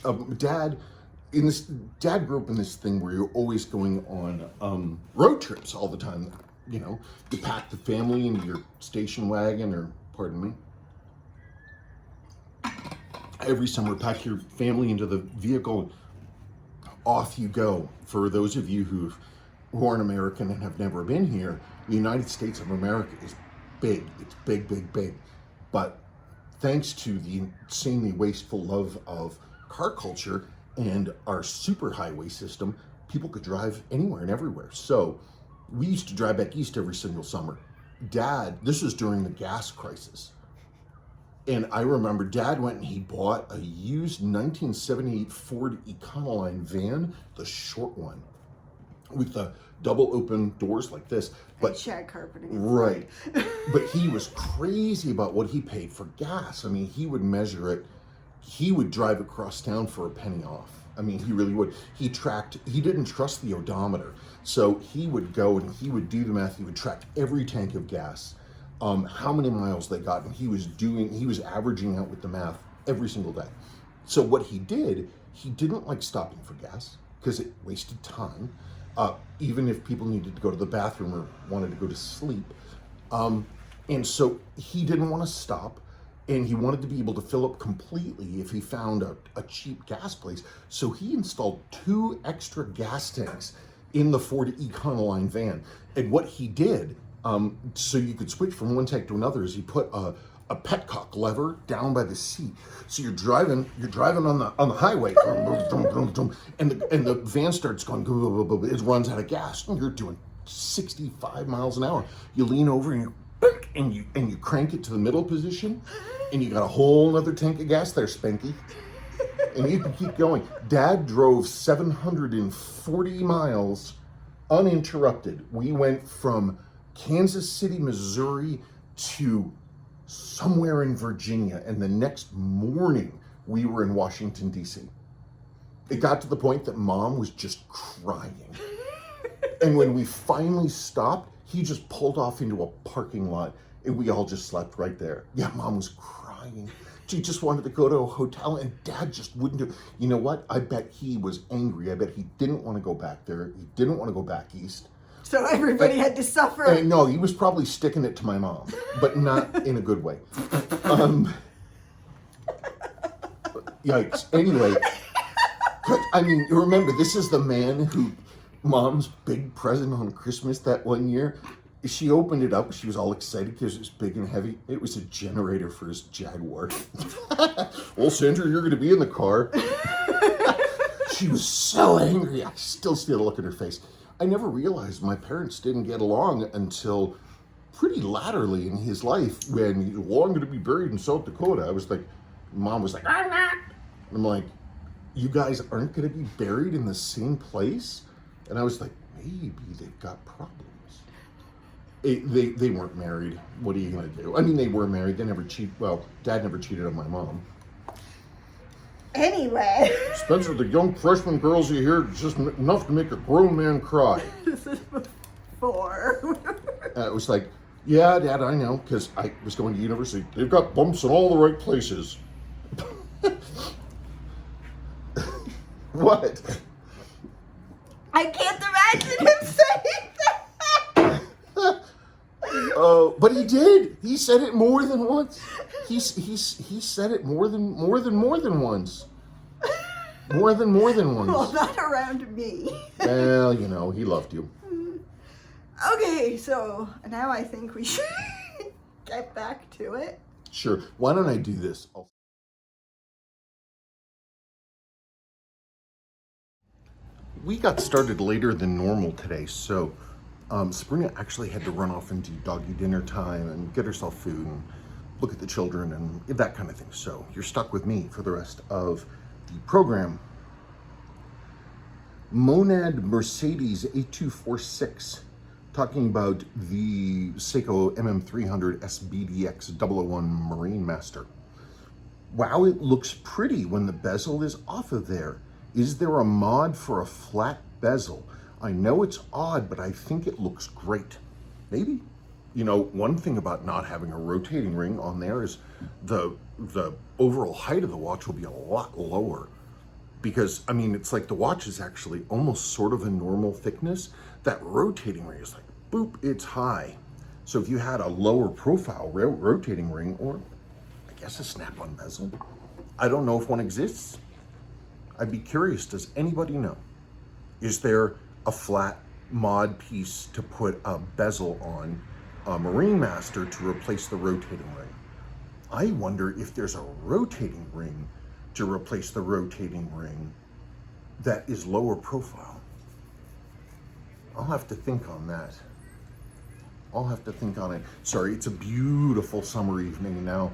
Dad grew up in this thing where you're always going on road trips all the time. You know, you pack the family into your station wagon, or pardon me. Every summer, pack your family into the vehicle, off you go. For those of you who aren't American and have never been here, the United States of America is big. It's big, big, big. But thanks to the insanely wasteful love of car culture and our superhighway system, people could drive anywhere and everywhere. So we used to drive back east every single summer. Dad, this was during the gas crisis. And I remember Dad went and he bought a used 1978 Ford Econoline van, the short one, with the double open doors like this. But shag carpeting. Right. But he was crazy about what he paid for gas. I mean, he would measure it. He would drive across town for a penny off. I mean, he really would. He didn't trust the odometer. So he would go and he would do the math. He would track every tank of gas, how many miles they got. And he was averaging out with the math every single day. So what he did, he didn't like stopping for gas because it wasted time. Even if people needed to go to the bathroom or wanted to go to sleep. And so he didn't want to stop, and he wanted to be able to fill up completely if he found a cheap gas place. So he installed 2 extra gas tanks in the Ford Econoline van. And what he did, so you could switch from one tank to another, is he put a petcock lever down by the seat. So you're driving on the highway, and the van starts going, it runs out of gas, and you're doing 65 miles an hour. You lean over and you crank it to the middle position, and you got a whole other tank of gas there, Spanky. And you can keep going. Dad drove 740 miles uninterrupted. We went from Kansas City, Missouri to somewhere in Virginia, and the next morning we were in Washington, D.C. It got to the point that Mom was just crying. And when we finally stopped, he just pulled off into a parking lot, and we all just slept right there. Yeah, Mom was crying. She just wanted to go to a hotel, and Dad just wouldn't do. You know what? I bet he was angry. I bet he didn't want to go back there. He didn't want to go back east. So everybody had to suffer. No, he was probably sticking it to my mom, but not in a good way. Yikes. Anyway, I mean, remember, this is the man who Mom's big present on Christmas that one year. She opened it up. She was all excited because it was big and heavy. It was a generator for his Jaguar. Well, Sandra, you're going to be in the car. She was so angry. I still see the look in her face. I never realized my parents didn't get along until pretty latterly in his life when he was going to be buried in South Dakota. I was like, Mom was like, I'm not. I'm like, you guys aren't going to be buried in the same place? And I was like, maybe they've got problems. They weren't married. What are you going to do? I mean, they were married. They never cheated. Well, Dad never cheated on my mom. Anyway. Spencer, the young freshman girls you hear is just enough to make a grown man cry. This is before. It was like, yeah, Dad, I know, because I was going to university. They've got bumps in all the right places. What? I can't imagine him saying that. But he did. He said it more than once. He said it more than once. More than once. Well, not around me. Well, you know, he loved you. Okay, so now I think we should get back to it. Sure. Why don't I do this? We got started later than normal today, so Sabrina actually had to run off and do doggy dinner time and get herself food and look at the children and that kind of thing. So you're stuck with me for the rest of the program. Monad Mercedes 8246, talking about the Seiko MM300 SBDX 001 Marine Master. Wow, it looks pretty when the bezel is off of there. Is there a mod for a flat bezel? I know it's odd, but I think it looks great. Maybe. You know, one thing about not having a rotating ring on there is the overall height of the watch will be a lot lower. Because, I mean, it's like the watch is actually almost sort of a normal thickness. That rotating ring is like, boop, it's high. So if you had a lower profile rotating ring, or I guess a snap-on bezel, I don't know if one exists. I'd be curious, does anybody know? Is there a flat mod piece to put a bezel on a Marine Master to replace the rotating ring? I wonder if there's a rotating ring to replace the rotating ring that is lower profile. I'll have to think on that. I'll have to think on it. Sorry, it's a beautiful summer evening now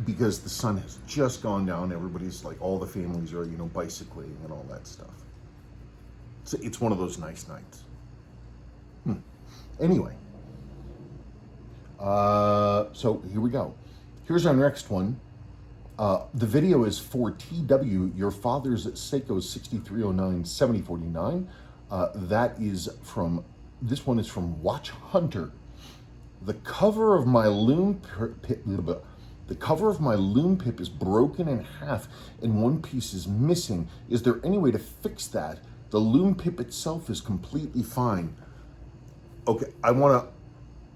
because the sun has just gone down. Everybody's like, all the families are, you know, bicycling and all that stuff. So it's one of those nice nights. Anyway, so here we go. Here's our next one. The video is for TW, your father's Seiko 6309 7049. That is from, this one is from Watch Hunter. The cover of my Lume pip is broken in half and one piece is missing. Is there any way to fix that? The Lume pip itself is completely fine. Okay, I wanna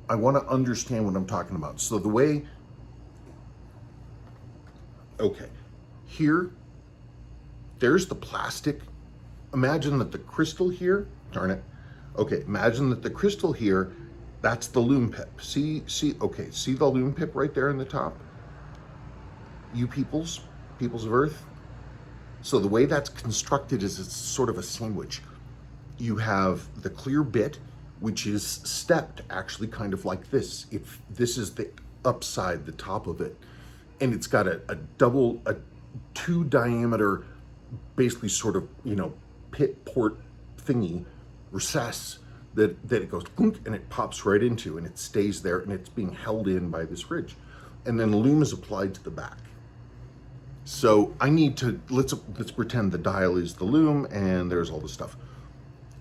understand what I'm talking about. So the way, okay, here, there's the plastic. Imagine that the crystal here, darn it. Okay, imagine that the crystal here, that's the Lume pip. See, okay, see the Lume pip right there in the top? You peoples of Earth. So the way that's constructed is it's sort of a sandwich. You have the clear bit, which is stepped actually kind of like this. This is the upside, the top of it. And it's got a two diameter, basically sort of, you know, pit port thingy, recess, that it goes clunk and it pops right into and it stays there and it's being held in by this ridge. And then Lume is applied to the back. So I need to, let's pretend the dial is the Lume and there's all this stuff.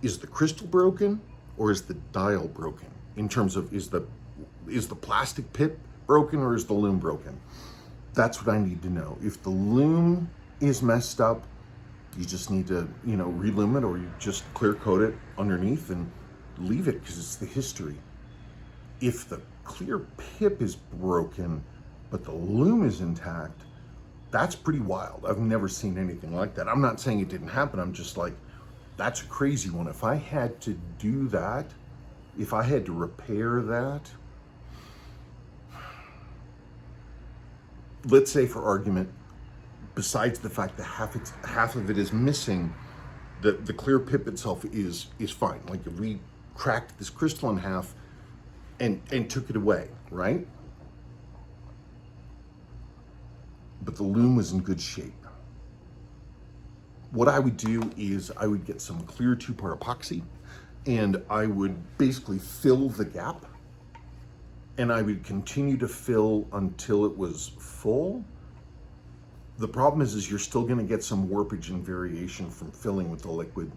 Is the crystal broken or is the dial broken? In terms of, is the plastic pip broken or is the Lume broken? That's what I need to know. If the Lume is messed up, you just need to, you know, relume it, or you just clear coat it underneath and leave it because it's the history. If the clear pip is broken, but the Lume is intact, that's pretty wild. I've never seen anything like that. I'm not saying it didn't happen. I'm just like, that's a crazy one. If I had to do that, if I had to repair that, let's say for argument, besides the fact that half of it is missing, the clear pip itself is fine. Like if we cracked this crystal in half and took it away, right? But the Lume was in good shape. what I would do is I would get some clear 2-part epoxy, and I would basically fill the gap, and I would continue to fill until it was full. The problem is you're still going to get some warpage and variation from filling with the liquid.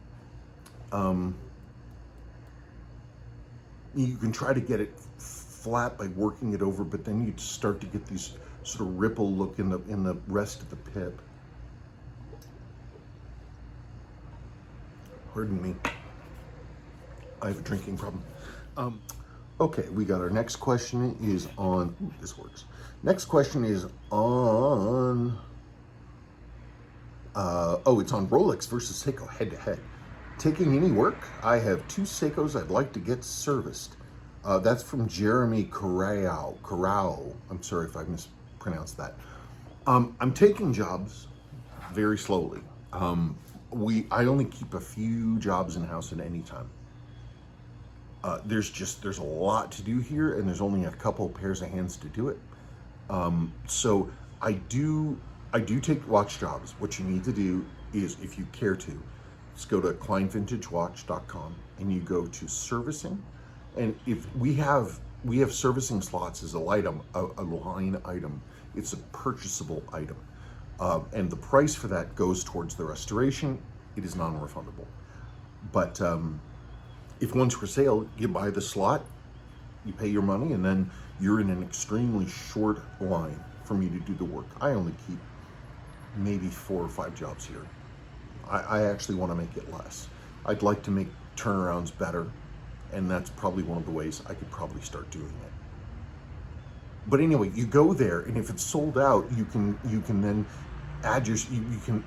You can try to get it flat by working it over, but then you start to get these sort of ripple look in the rest of the pip. Pardon me. I have a drinking problem. Okay, we got our next question is on, ooh, this works. Next question is on, it's on Rolex versus Seiko head to head. Taking any work? I have 2 Seikos I'd like to get serviced. That's from Jeremy Corral. I'm sorry if I mispronounced that. I'm taking jobs very slowly. I only keep a few jobs in house at any time. There's a lot to do here, and there's only a couple pairs of hands to do it. So I do take watch jobs. What you need to do is, if you care to, just go to kleinvintagewatch.com and you go to servicing. And if we have servicing slots as a line item, it's a purchasable item. And the price for that goes towards the restoration. It is non-refundable. But if one's for sale, you buy the slot, you pay your money, and then you're in an extremely short line for me to do the work. I only keep maybe 4 or 5 jobs here. I actually want to make it less. I'd like to make turnarounds better, and that's probably one of the ways I could probably start doing it. But anyway, you go there, and if it's sold out, you can then add you can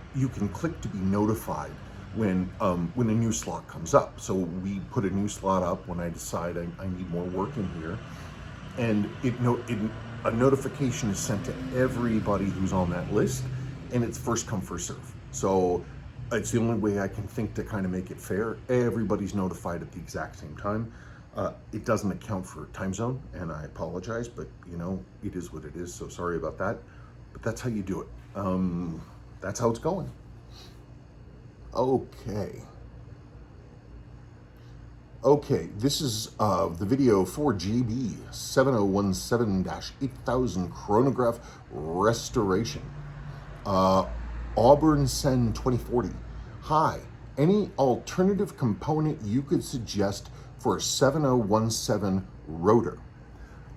click to be notified when a new slot comes up. So we put a new slot up when I decide I need more work in here, and a notification is sent to everybody who's on that list, and it's first come first serve. So it's the only way I can think to kind of make it fair. Everybody's notified at the exact same time. It doesn't account for time zone, and I apologize, but it is what it is, so sorry about that. But that's how you do it. That's how it's going. Okay, this is the video for JB 7017-8000 chronograph restoration. Auburn Sen 2040. Hi, any alternative component you could suggest for a 7017 rotor?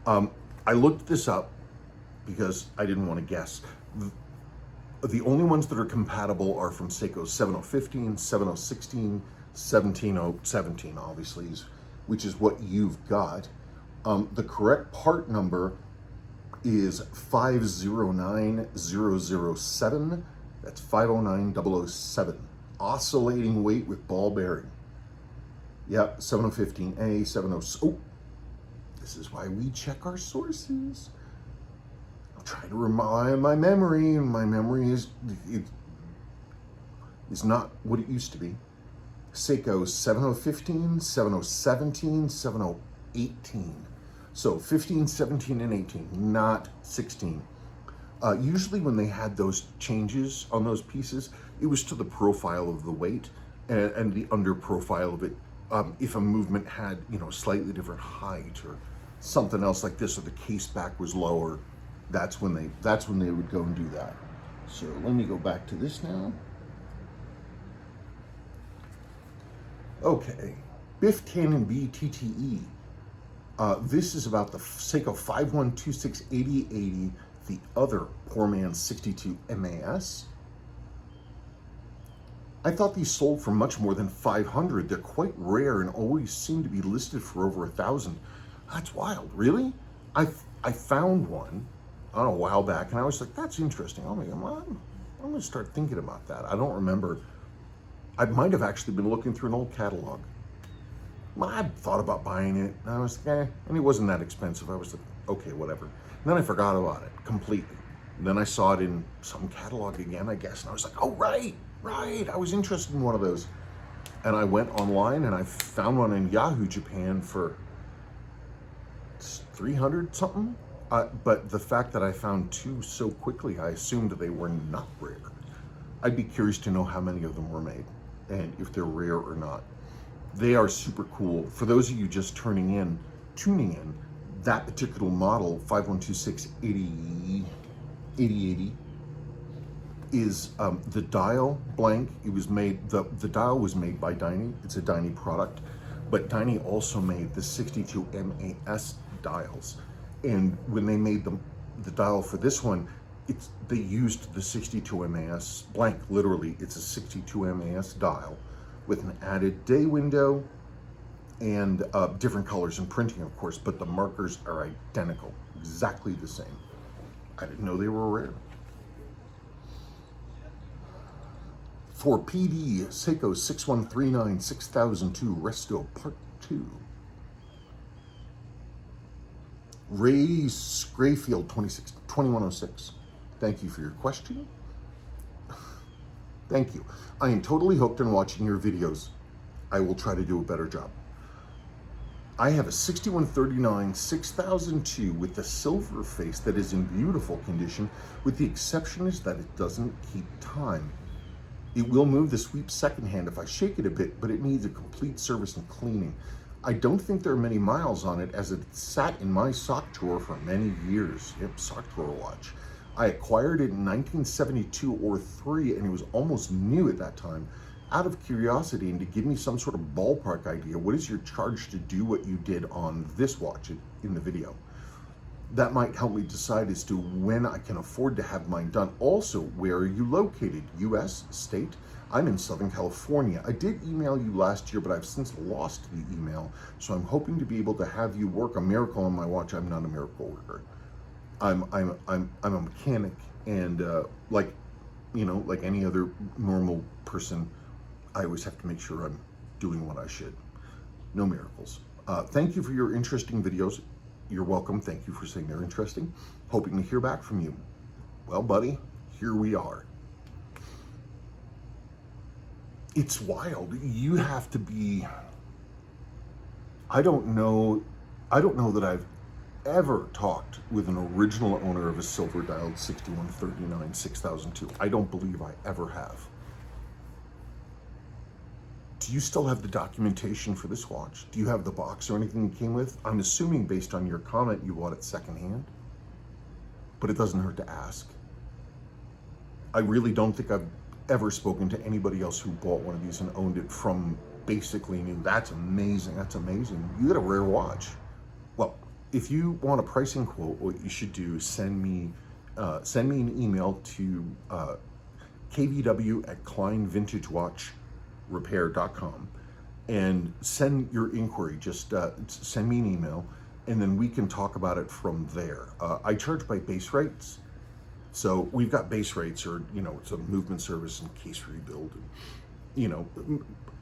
I looked this up because I didn't want to guess. The only ones that are compatible are from Seiko 7015, 7016, 17017, obviously, which is what you've got. The correct part number is 509007. That's 509007. Oscillating weight with ball bearing. Yep, 7015A, 70. Oh, this is why we check our sources. I'm trying to remind my memory, and my memory is not what it used to be. Seiko 7015, 7017, 7018. So 15, 17, and 18, not 16. Usually when they had those changes on those pieces, it was to the profile of the weight and the under profile of it. If a movement had, slightly different height or something else like this, or the case back was lower, that's when they would go and do that. So let me go back to this now. Okay, Biff Cannon B TTE. This is about the Seiko 51268080, the other poor man's 62 MAS. I thought these sold for much more than 500. They're quite rare and always seem to be listed for over 1,000. That's wild, really? I found one a while back, and I was like, that's interesting. I'm gonna start thinking about that. I don't remember. I might have actually been looking through an old catalog. I thought about buying it, and I was and it wasn't that expensive. I was like, okay, whatever. And then I forgot about it completely. And then I saw it in some catalog again, I guess, and I was like, oh, right, I was interested in one of those. And I went online, and I found one in Yahoo, Japan for 300 something. But the fact that I found 2 so quickly, I assumed they were not rare. I'd be curious to know how many of them were made and if they're rare or not. They are super cool. For those of you just tuning in, that particular model, 5126 8080, is the dial blank. It was made, the dial was made by Dynie. It's a Dynie product, but Dynie also made the 62 MAS dials. And when they made the dial for this one, they used the 62 MAS blank. Literally, it's a 62 MAS dial with an added day window and different colors and printing, of course, but the markers are identical, exactly the same. I didn't know they were rare. For PD, Seiko 6139 6002 Resto Part 2. Ray Scrayfield 2106. Thank you for your question. Thank you. I am totally hooked on watching your videos. I will try to do a better job. I have a 6139 6002 with the silver face that is in beautiful condition, with the exception is that it doesn't keep time. It will move the sweep secondhand if I shake it a bit, but it needs a complete service and cleaning. I don't think there are many miles on it, as it sat in my sock drawer for many years. Yep, sock drawer watch. I acquired it in 1972 or 3, and it was almost new at that time. Out of curiosity and to give me some sort of ballpark idea, what is your charge to do what you did on this watch in the video? That might help me decide as to when I can afford to have mine done. Also, where are you located? US, state? I'm in Southern California. I did email you last year, but I've since lost the email, so I'm hoping to be able to have you work a miracle on my watch. I'm not a miracle worker. I'm a mechanic, and like any other normal person, I always have to make sure I'm doing what I should. No miracles. Thank you for your interesting videos. You're welcome. Thank you for saying they're interesting. Hoping to hear back from you. Well, buddy, here we are. It's wild. You have to be, I don't know that I've ever talked with an original owner of a silver dialed 6139 6002. I don't believe I ever have. Do you still have the documentation for this watch? Do you have the box or anything it came with? I'm assuming based on your comment you bought it secondhand, but it doesn't hurt to ask. I really don't think I've ever spoken to anybody else who bought one of these and owned it from basically new. That's amazing. That's amazing. You got a rare watch. Well, if you want a pricing quote, what you should do, send me an email to kvw@kleinvintagewatchrepair.com and send your inquiry. Just send me an email, and then we can talk about it from there. I charge by base rates. So we've got base rates, or, it's a movement service and case rebuild, and,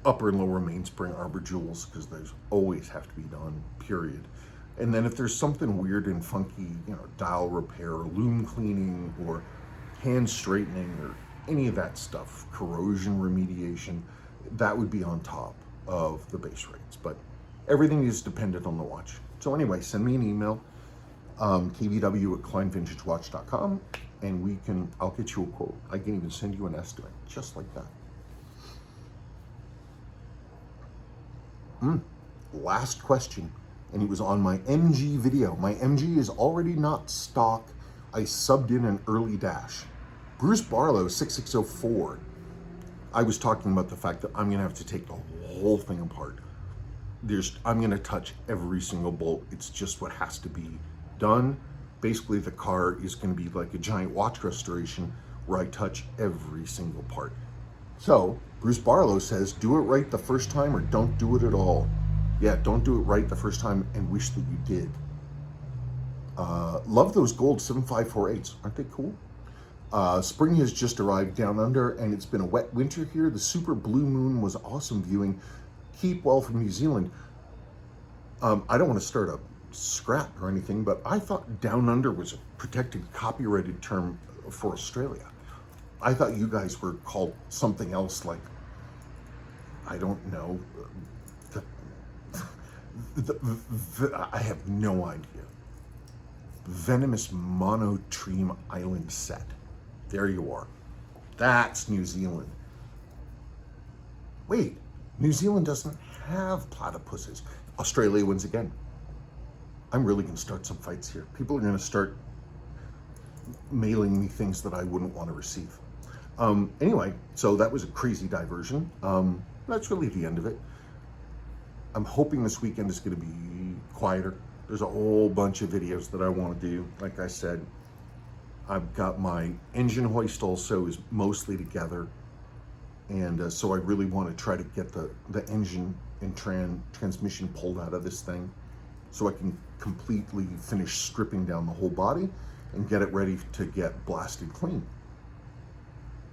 upper and lower mainspring arbor jewels, because those always have to be done, period. And then if there's something weird and funky, dial repair, or lume cleaning, or hand straightening, or any of that stuff, corrosion remediation, that would be on top of the base rates. But everything is dependent on the watch. So anyway, send me an email, kvw@kleinvintagewatch.com, and I'll get you a quote. I can even send you an estimate, just like that. Last question, and it was on my MG video. My MG is already not stock. I subbed in an early dash. Bruce Barlow, 6604. I was talking about the fact that I'm gonna have to take the whole thing apart. I'm gonna touch every single bolt. It's just what has to be done. Basically, the car is gonna be like a giant watch restoration where I touch every single part. So, Bruce Barlow says, do it right the first time or don't do it at all. Yeah, don't do it right the first time and wish that you did. Love those gold 7548s. Aren't they cool? Spring has just arrived down under, and it's been a wet winter here. The super blue moon was awesome viewing. Keep well from New Zealand. I don't want to start a scrap or anything, but I thought down under was a protected copyrighted term for Australia. I thought you guys were called something else, like, I don't know. I have no idea. Venomous Monotreme Island set. There you are. That's New Zealand. Wait, New Zealand doesn't have platypuses. Australia wins again. I'm really going to start some fights here. People are going to start mailing me things that I wouldn't want to receive. Anyway, so that was a crazy diversion. That's really the end of it. I'm hoping this weekend is going to be quieter. There's a whole bunch of videos that I want to do. Like I said, I've got my engine hoist also is mostly together. And so I really want to try to get the engine and transmission pulled out of this thing so I can completely finish stripping down the whole body and get it ready to get blasted clean.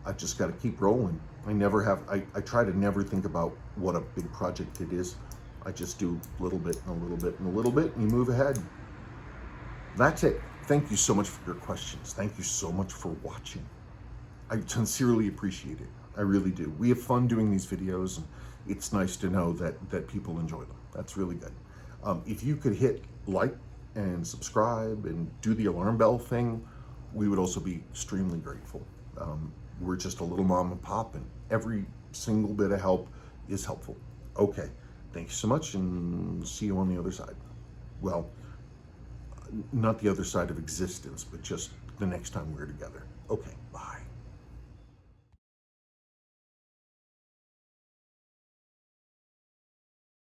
I've just got to keep rolling. I try to never think about what a big project it is. I just do a little bit and a little bit and a little bit, and you move ahead. That's it. Thank you so much for your questions. Thank you so much for watching. I sincerely appreciate it. I really do. We have fun doing these videos, and it's nice to know that people enjoy them. That's really good. If you could hit like and subscribe and do the alarm bell thing, we would also be extremely grateful. We're just a little mom and pop, and every single bit of help is helpful. Okay, thank you so much, and see you on the other side. Well, not the other side of existence, but just the next time we're together. Okay, bye.